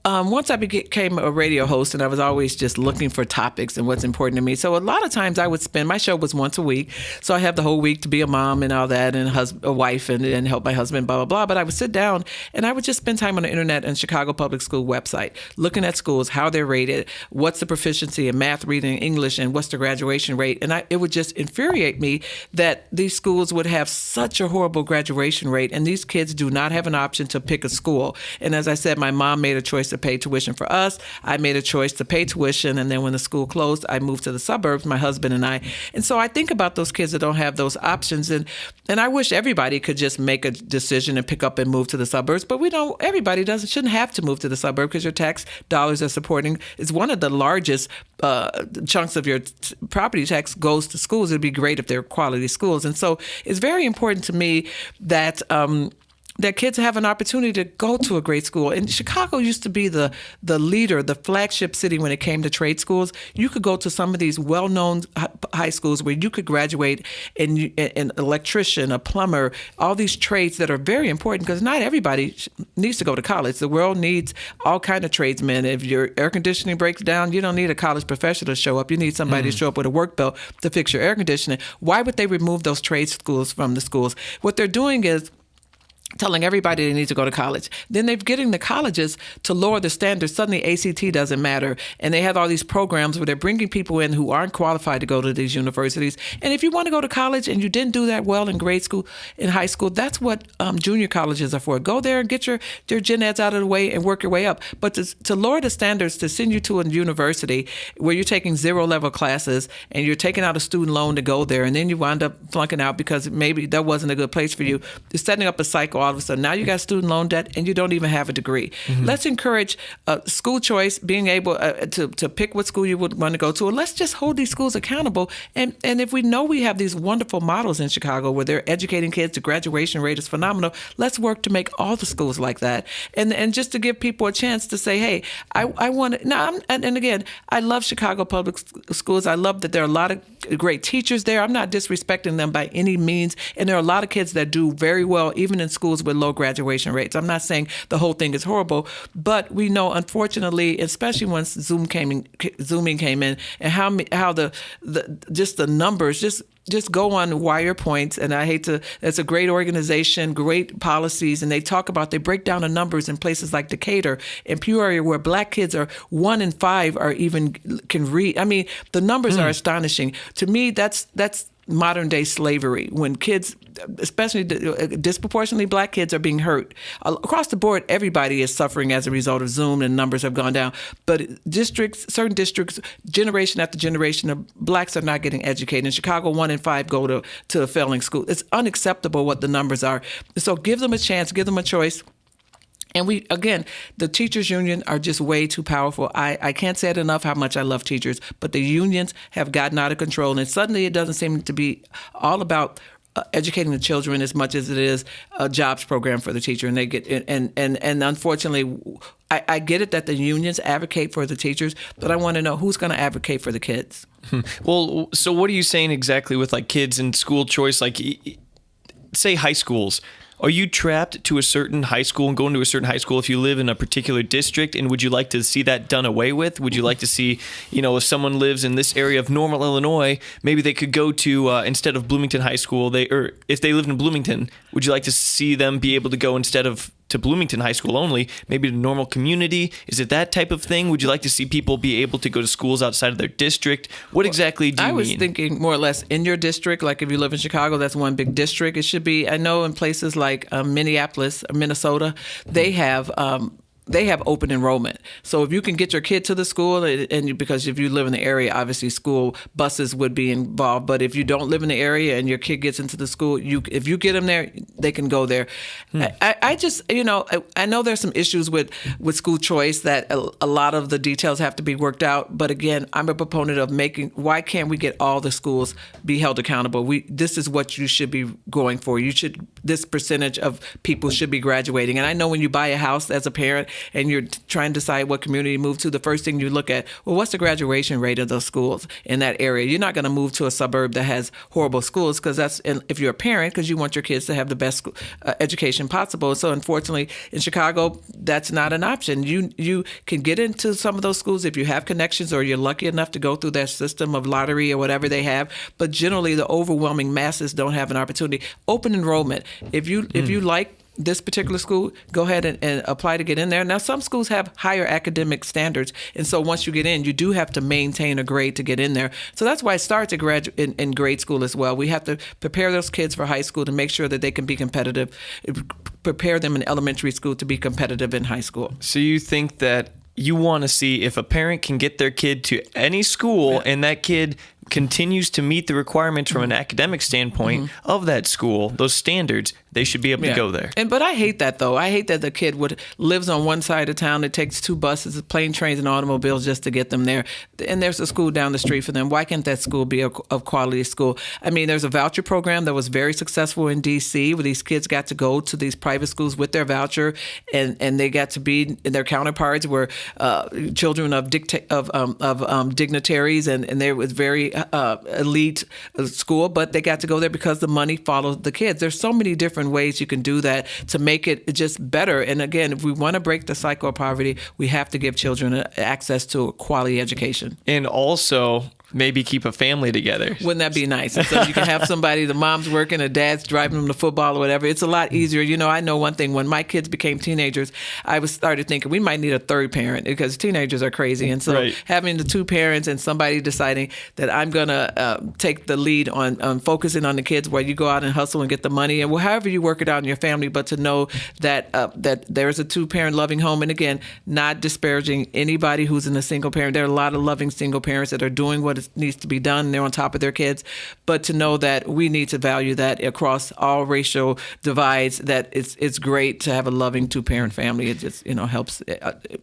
Speaker 2: once I became a radio host, and I was always just looking for topics and what's important to me. So a lot of times I would spend, my show was once a week. So I have the whole week to be a mom and all that, and a wife and help my husband, blah, blah, blah. But I would sit down and I would just spend time on the internet and Chicago Public School website, looking at schools, how they're rated, what's the proficiency in math, reading, English, and what's the graduation rate. And it would just infuriate me that these schools would have such a horrible graduation rate, and these kids do not have an option to pick a school. And as I said, my mom made a choice to pay tuition for us. I made a choice to pay tuition, and then when the school closed, I moved to the suburbs, my husband and I. And so I think about those kids that don't have those options, and I wish everybody could just make a decision and pick up and move to the suburbs, but we don't. Everybody shouldn't have to move to the suburb, because your tax dollars are supporting is one of the largest chunks of your property tax goes to schools. It'd be great if they're quality schools, and so it's very important to me that that kids have an opportunity to go to a great school. And Chicago used to be the leader, the flagship city when it came to trade schools. You could go to some of these well-known high schools where you could graduate in an electrician, a plumber, all these trades that are very important, because not everybody needs to go to college. The world needs all kind of tradesmen. If your air conditioning breaks down, you don't need a college professional to show up. You need somebody to show up with a work belt to fix your air conditioning. Why would they remove those trade schools from the schools? What they're doing is telling everybody they need to go to college. Then they're getting the colleges to lower the standards. Suddenly ACT doesn't matter. And they have all these programs where they're bringing people in who aren't qualified to go to these universities. And if you want to go to college and you didn't do that well in grade school, in high school, that's what junior colleges are for. Go there and get your gen eds out of the way and work your way up. But to lower the standards, to send you to a university where you're taking 0-level classes and you're taking out a student loan to go there, and then you wind up flunking out because maybe that wasn't a good place for you, you're setting up a cycle. All of a sudden, now you got student loan debt and you don't even have a degree. Let's encourage school choice, being able to pick what school you would want to go to. And let's just hold these schools accountable. And if we know we have these wonderful models in Chicago where they're educating kids, the graduation rate is phenomenal, let's work to make all the schools like that. And just to give people a chance to say, hey, I want to. Now, and again, I love Chicago Public Schools. I love that there are a lot of great teachers there. I'm not disrespecting them by any means. And there are a lot of kids that do very well, even in schools with low graduation rates. I'm not saying the whole thing is horrible, but we know, unfortunately, especially once Zooming came in, and how the numbers just go on wire points. And I hate to, it's a great organization, great policies, and they break down the numbers in places like Decatur and Peoria, where Black kids are 1 in 5 are even can read. I mean, the numbers are astonishing. To me, that's modern day slavery, when kids, especially disproportionately Black kids, are being hurt. Across the board, everybody is suffering as a result of Zoom, and numbers have gone down. But certain districts, generation after generation of Blacks are not getting educated. In Chicago, 1 in 5 go to a failing school. It's unacceptable what the numbers are. So give them a chance, give them a choice. And the teachers union are just way too powerful. I can't say it enough how much I love teachers, but the unions have gotten out of control. And suddenly it doesn't seem to be all about educating the children as much as it is a jobs program for the teacher. And they get, and unfortunately, I get it that the unions advocate for the teachers, but I want to know who's going to advocate for the kids.
Speaker 1: Well, so what are you saying exactly with like kids and school choice? Like, say high schools. Are you trapped to a certain high school and going to a certain high school if you live in a particular district? And would you like to see that done away with? Would you like to see, if someone lives in this area of Normal, Illinois, maybe they could go to, instead of Bloomington High School, or if they lived in Bloomington, would you like to see them be able to go instead of to Bloomington High School only, maybe to Normal Community? Is it that type of thing? Would you like to see people be able to go to schools outside of their district? What exactly do you mean?
Speaker 2: I was thinking more or less in your district, like if you live in Chicago, that's one big district. It should be, I know in places like Minneapolis, Minnesota, they have open enrollment. So if you can get your kid to the school, because if you live in the area, obviously school buses would be involved. But if you don't live in the area and your kid gets into the school, if you get them there, they can go there. I just, I know there's some issues with school choice that a lot of the details have to be worked out. But again, I'm a proponent of why can't we get all the schools be held accountable? This is what you should be going for. You should this percentage of people should be graduating. And I know when you buy a house as a parent and you're trying to decide what community to move to, the first thing you look at, well, what's the graduation rate of those schools in that area? You're not going to move to a suburb that has horrible schools, because that's, if you're a parent, because you want your kids to have the best education possible. So unfortunately, in Chicago, that's not an option. You can get into some of those schools if you have connections or you're lucky enough to go through their system of lottery or whatever they have. But generally, the overwhelming masses don't have an opportunity. Open enrollment. If you like this particular school, go ahead and apply to get in there. Now, some schools have higher academic standards, and so once you get in, you do have to maintain a grade to get in there. So that's why it starts in grade school as well. We have to prepare those kids for high school to make sure that they can be competitive, prepare them in elementary school to be competitive in high school.
Speaker 1: So you think that you want to see if a parent can get their kid to any school and that kid continues to meet the requirements from an academic standpoint of that school, those standards, they should be able to go there.
Speaker 2: But I hate that, though. I hate that the kid lives on one side of town. It takes 2 buses, plane, trains, and automobiles just to get them there. And there's a school down the street for them. Why can't that school be a quality school? I mean, there's a voucher program that was very successful in D.C. where these kids got to go to these private schools with their voucher, and they got to be, their counterparts were children of dignitaries, and they was very elite school, but they got to go there because the money followed the kids. There's so many different ways you can do that to make it just better. And again, if we want to break the cycle of poverty, we have to give children access to a quality education.
Speaker 1: And also maybe keep a family together.
Speaker 2: Wouldn't that be nice? And so you can have somebody, the mom's working, the dad's driving them to football or whatever. It's a lot easier. You know, I know one thing. When my kids became teenagers, I started thinking we might need a third parent because teenagers are crazy. And so having the 2 parents and somebody deciding that I'm going to take the lead on focusing on the kids while you go out and hustle and get the money, and however you work it out in your family, but to know that that there's a 2-parent loving home. And again, not disparaging anybody who's in a single parent. There are a lot of loving single parents that are doing what needs to be done. They're on top of their kids. But to know that we need to value that across all racial divides, that it's great to have a loving 2-parent family. It just, helps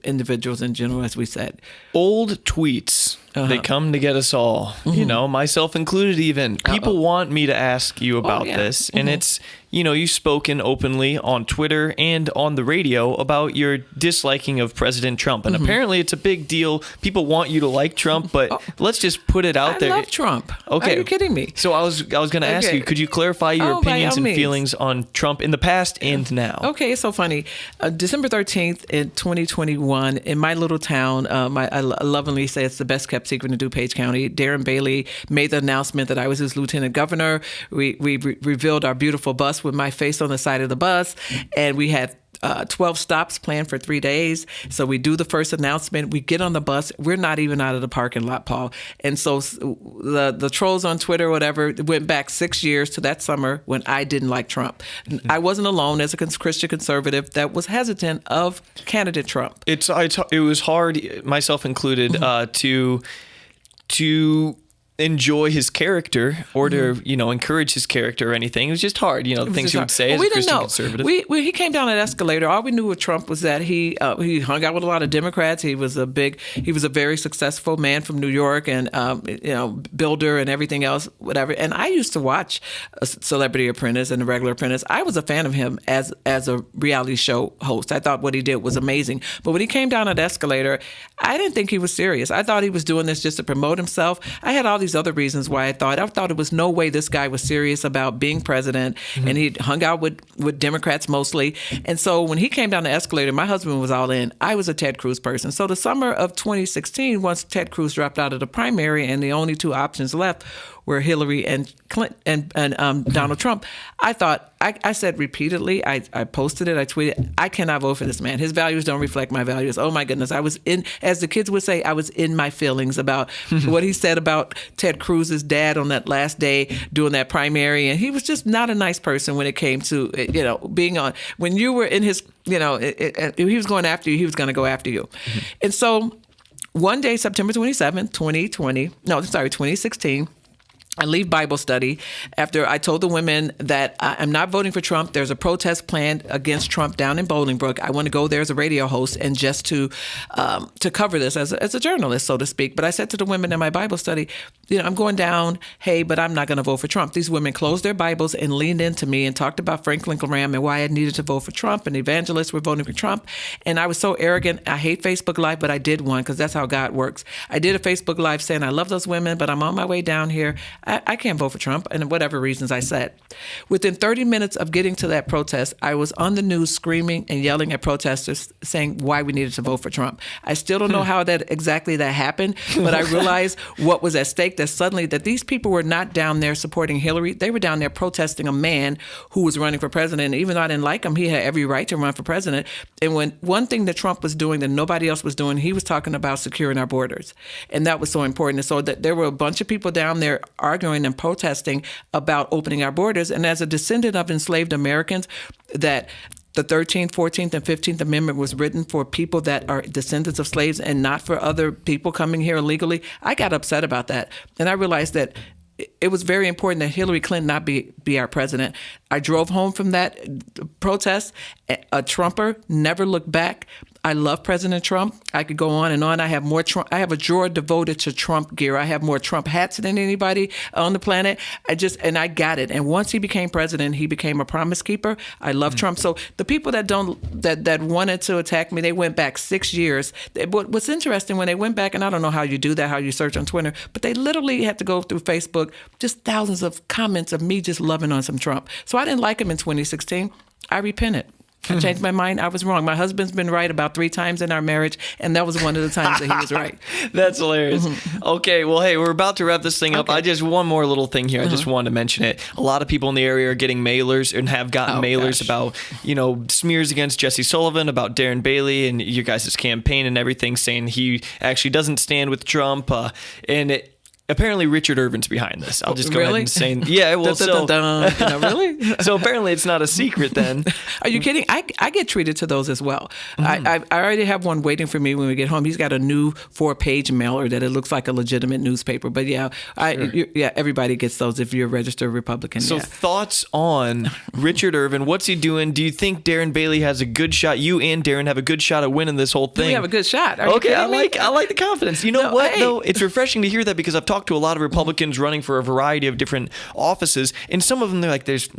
Speaker 2: individuals in general, as we said.
Speaker 1: Old tweets, they come to get us all, myself included even. People want me to ask you about this, and it's, you've spoken openly on Twitter and on the radio about your disliking of President Trump. And apparently it's a big deal. People want you to like Trump, but let's just put it out there.
Speaker 2: I love Trump.
Speaker 1: Okay.
Speaker 2: Are you kidding me?
Speaker 1: So I was going to ask you, could you clarify your opinions and feelings on Trump in the past and now?
Speaker 2: Okay, it's so funny. December 13th in 2021, in my little town, I lovingly say it's the best kept secret in DuPage County, Darren Bailey made the announcement that I was his lieutenant governor. We revealed our beautiful bus with my face on the side of the bus, and we had 12 stops planned for 3 days. So we do the first announcement. We get on the bus. We're not even out of the parking lot, Paul. And so the trolls on Twitter, whatever, went back 6 years to that summer when I didn't like Trump. I wasn't alone as a Christian conservative that was hesitant of candidate Trump.
Speaker 1: It was hard, myself included, to enjoy his character or to, encourage his character or anything. It was just hard, things he would say as a Christian conservative.
Speaker 2: He came down that escalator. All we knew with Trump was that he hung out with a lot of Democrats. He was a very successful man from New York and, builder and everything else, whatever. And I used to watch Celebrity Apprentice and The Regular Apprentice. I was a fan of him as a reality show host. I thought what he did was amazing. But when he came down that escalator, I didn't think he was serious. I thought he was doing this just to promote himself. I had all these other reasons why I thought it was no way this guy was serious about being president, and he hung out with Democrats mostly. And so when he came down the escalator, my husband was all in. I was a Ted Cruz person. So the summer of 2016, once Ted Cruz dropped out of the primary and the only 2 options left were Hillary and Clinton and Donald Trump, I thought, I said repeatedly, I posted it, I tweeted, I cannot vote for this man. His values don't reflect my values. Oh my goodness. I was as the kids would say, I was in my feelings about what he said about Ted Cruz's dad on that last day doing that primary. And he was just not a nice person when it came to, being on, when you were in his, if he was going after you, he was going to go after you. And so one day, September 27th, 2016, I leave Bible study after I told the women that I'm not voting for Trump. There's a protest planned against Trump down in Bolingbrook. I want to go there as a radio host and just to cover this as a journalist, so to speak. But I said to the women in my Bible study, I'm going down, hey, but I'm not going to vote for Trump. These women closed their Bibles and leaned into me and talked about Franklin Graham and why I needed to vote for Trump, and evangelists were voting for Trump. And I was so arrogant. I hate Facebook Live, but I did one because that's how God works. I did a Facebook Live saying, I love those women, but I'm on my way down here. I can't vote for Trump, and whatever reasons I said. Within 30 minutes of getting to that protest, I was on the news screaming and yelling at protesters saying why we needed to vote for Trump. I still don't know how that happened, but I realized what was at stake, that suddenly that these people were not down there supporting Hillary. They were down there protesting a man who was running for president. And even though I didn't like him, he had every right to run for president. And when one thing that Trump was doing that nobody else was doing, he was talking about securing our borders. And that was so important. And so that there were a bunch of people down there arguing and protesting about opening our borders. And as a descendant of enslaved Americans, that the 13th, 14th, and 15th Amendment was written for people that are descendants of slaves and not for other people coming here illegally. I got upset about that. And I realized that it was very important that Hillary Clinton not be our president. I drove home from that protest a Trumper, never looked back. I love President Trump. I could go on and on. I have more Trump. I have a drawer devoted to Trump gear. I have more Trump hats than anybody on the planet. I got it. And once he became president, he became a promise keeper. I love Trump. So the people that wanted to attack me, they went back 6 years. What's interesting, when they went back, and I don't know how you do that, how you search on Twitter, but they literally had to go through Facebook, just thousands of comments of me just loving on some Trump. So I didn't like him in 2016. I repented. I changed my mind. I was wrong. My husband's been right about 3 times in our marriage, and that was one of the times that he was right.
Speaker 1: That's hilarious. Okay, well, hey, we're about to wrap this thing up. One more little thing here. I just wanted to mention it. A lot of people in the area are getting mailers and have gotten mailers about, smears against Jesse Sullivan, about Darren Bailey and you guys' campaign and everything, saying he actually doesn't stand with Trump. Apparently, Richard Irvin's behind this. I'll just go ahead and say, yeah. Well,
Speaker 2: really?
Speaker 1: So apparently, it's not a secret then.
Speaker 2: Are you kidding? I get treated to those as well. I already have one waiting for me when we get home. He's got a new 4-page mailer that it looks like a legitimate newspaper. But everybody gets those if you're a registered Republican.
Speaker 1: So thoughts on Richard Irvin? What's he doing? Do you think Darren Bailey has a good shot? You and Darren have a good shot at winning this whole thing.
Speaker 2: We have a good shot.
Speaker 1: Okay, I like the confidence. You know what? Hey. Though it's refreshing to hear that, because I've talked to a lot of Republicans running for a variety of different offices, and some of them they're like, there's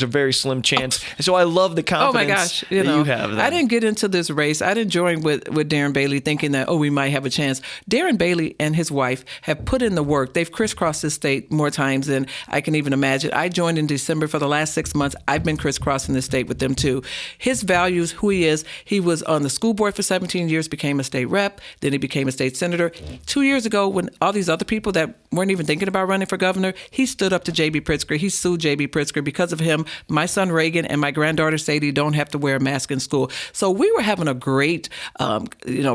Speaker 1: a very slim chance. So I love the confidence that you have. Then.
Speaker 2: I didn't get into this race. I didn't join with Darren Bailey thinking that we might have a chance. Darren Bailey and his wife have put in the work. They've crisscrossed this state more times than I can even imagine. I joined in December. For the last 6 months, I've been crisscrossing the state with them too. His values, who he is. He was on the school board for 17 years, became a state rep, then he became a state senator. 2 years ago, when all these other people that weren't even thinking about running for governor, he stood up to J.B. Pritzker. He sued J.B. Pritzker. Because of him, my son Reagan and my granddaughter Sadie don't have to wear a mask in school. So we were having a great,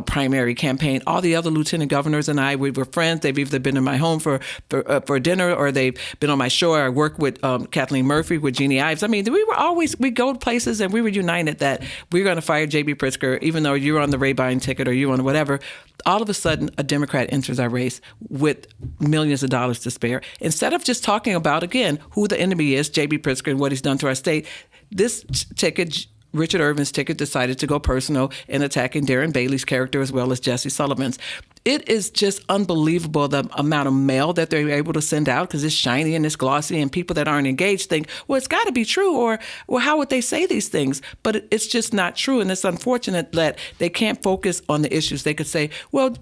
Speaker 2: primary campaign. All the other lieutenant governors and we were friends. They've either been in my home for dinner, or they've been on my show. I worked with Kathleen Murphy, with Jeannie Ives. I mean, we go to places and we were united that we're going to fire J.B. Pritzker, even though you're on the Ray Biden ticket or you're on whatever. All of a sudden, a Democrat enters our race with millions of dollars to spare. Instead of just talking about, again, who the enemy is, J.B. Pritzker, and what he's done to our state, this ticket, Richard Irvin's ticket, decided to go personal in attacking Darren Bailey's character as well as Jesse Sullivan's. It is just unbelievable the amount of mail that they're able to send out, because it's shiny and it's glossy, and people that aren't engaged think, well, it's got to be true, or well, how would they say these things? But it's just not true, and it's unfortunate that they can't focus on the issues. They could say, well,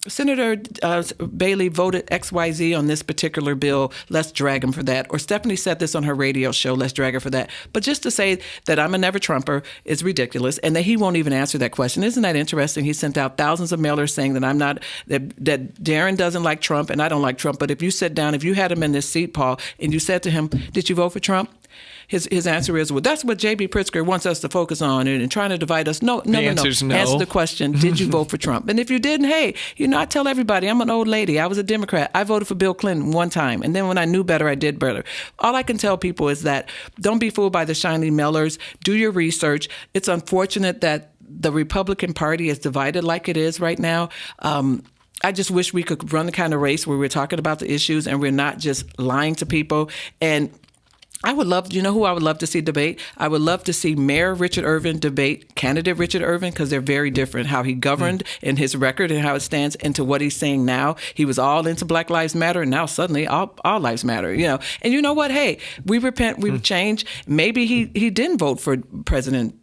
Speaker 2: Senator Bailey voted XYZ on this particular bill. Let's drag him for that. Or Stephanie said this on her radio show. Let's drag her for that. But just to say that I'm a never Trumper is ridiculous, and that he won't even answer that question. Isn't that interesting? He sent out thousands of mailers saying that that Darren doesn't like Trump and I don't like Trump. But if you sit down, if you had him in this seat, Paul, and you said to him, did you vote for Trump? His answer is, well, that's what J.B. Pritzker wants us to focus on and trying to divide us. No. Answer the question, did you vote for Trump? And if you didn't, hey, I tell everybody, I'm an old lady. I was a Democrat. I voted for Bill Clinton one time. And then when I knew better, I did better. All I can tell people is that don't be fooled by the shiny mailers. Do your research. It's unfortunate that the Republican Party is divided like it is right now. I just wish we could run the kind of race where we're talking about the issues and we're not just lying to people. And I would love, you know who I would love to see debate? I would love to see Mayor Richard Irvin debate candidate Richard Irvin, because they're very different. How he governed and his record and how it stands into what he's saying now. He was all into Black Lives Matter, and now suddenly all lives matter, you know. And you know what? Hey, we repent, we change. Maybe he didn't vote for President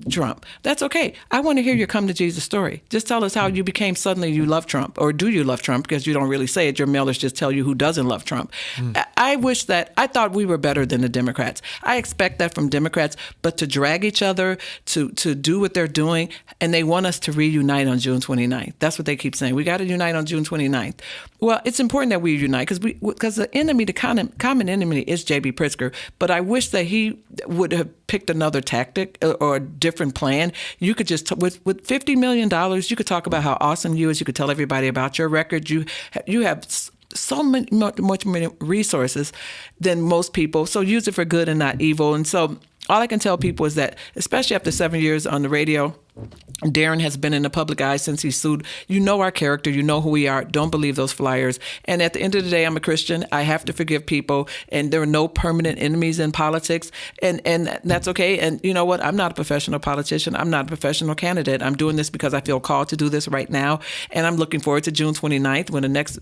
Speaker 2: Trump. That's okay. I want to hear your come to Jesus story. Just tell us how you became suddenly you love Trump, or do you love Trump? Because you don't really say it. Your mailers just tell you who doesn't love Trump. I wish that, I thought we were better than the Democrats. I expect that from Democrats, but to drag each other, to do what they're doing, and they want us to reunite on June 29th. That's what they keep saying. We got to unite on June 29th. Well, it's important that we unite because the enemy, the common enemy is J.B. Pritzker, but I wish that he would have picked another tactic or a different plan. You could just, with $50 million, you could talk about how awesome you is. You could tell everybody about your record. You have so much more resources than most people. So use it for good and not evil. And so all I can tell people is that, especially after 7 years on the radio, Darren has been in the public eye since he sued. You know our character. You know who we are. Don't believe those flyers. And at the end of the day, I'm a Christian. I have to forgive people. And there are no permanent enemies in politics. And that's okay. And you know what? I'm not a professional politician. I'm not a professional candidate. I'm doing this because I feel called to do this right now. And I'm looking forward to June 29th when the next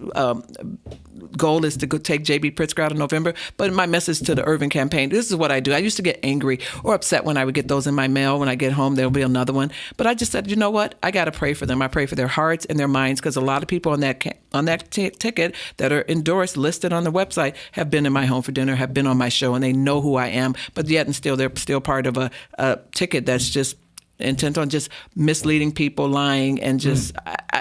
Speaker 2: goal is to go take J.B. Pritzker out in November. But my message to the Irvin campaign, this is what I do. I used to get angry or upset when I would get those in my mail. When I get home, there'll be another one. But I just said, you know what? I got to pray for them. I pray for their hearts and their minds, because a lot of people on that ticket that are endorsed, listed on the website, have been in my home for dinner, have been on my show, and they know who I am. But yet and still, they're still part of a ticket that's just intent on just misleading people, lying, and just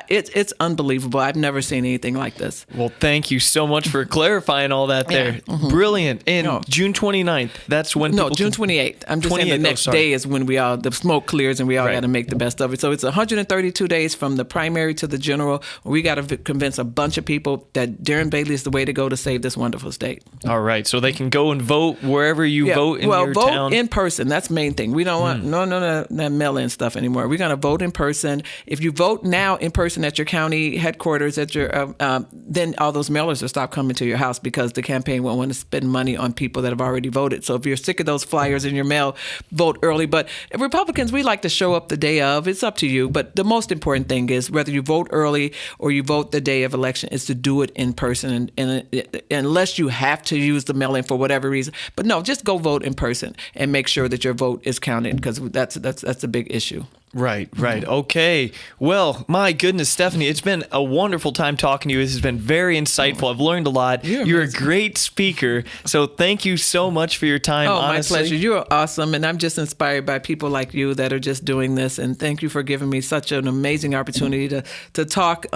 Speaker 2: it's unbelievable. I've never seen anything like this.
Speaker 1: Well, thank you so much for clarifying all that there. Yeah. Brilliant. And June 29th, that's when
Speaker 2: June 28th. I'm just saying the next day is when the smoke clears and we all got to make the best of it. So it's 132 days from the primary to the general. We got to convince a bunch of people that Darren Bailey is the way to go to save this wonderful state.
Speaker 1: All right. So they can go and vote wherever you vote in your
Speaker 2: vote
Speaker 1: town.
Speaker 2: In person. That's the main thing. We don't want that mail-in stuff anymore. We're going to vote in person. If you vote now in person at your county headquarters, at your then all those mailers will stop coming to your house, because the campaign won't want to spend money on people that have already voted. So if you're sick of those flyers in your mail, vote early. But Republicans, we like to show up the day of. It's up to you. But the most important thing is, whether you vote early or you vote the day of election, is to do it in person. And unless you have to use the mail-in for whatever reason. But no, just go vote in person and make sure that your vote is counted, because that's a big issue.
Speaker 1: Right. Okay. Well, my goodness, Stephanie, it's been a wonderful time talking to you. This has been very insightful. I've learned a lot. You're a great speaker. So thank you so much for your time. Honestly.
Speaker 2: My pleasure. You're awesome. And I'm just inspired by people like you that are just doing this. And thank you for giving me such an amazing opportunity to talk,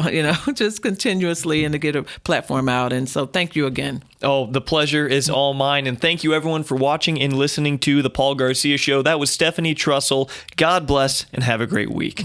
Speaker 2: just continuously, and to get a platform out. And so thank you again.
Speaker 1: Oh, the pleasure is all mine. And thank you, everyone, for watching and listening to The Paul Garcia Show. That was Stephanie Trussell. God bless, and have a great week.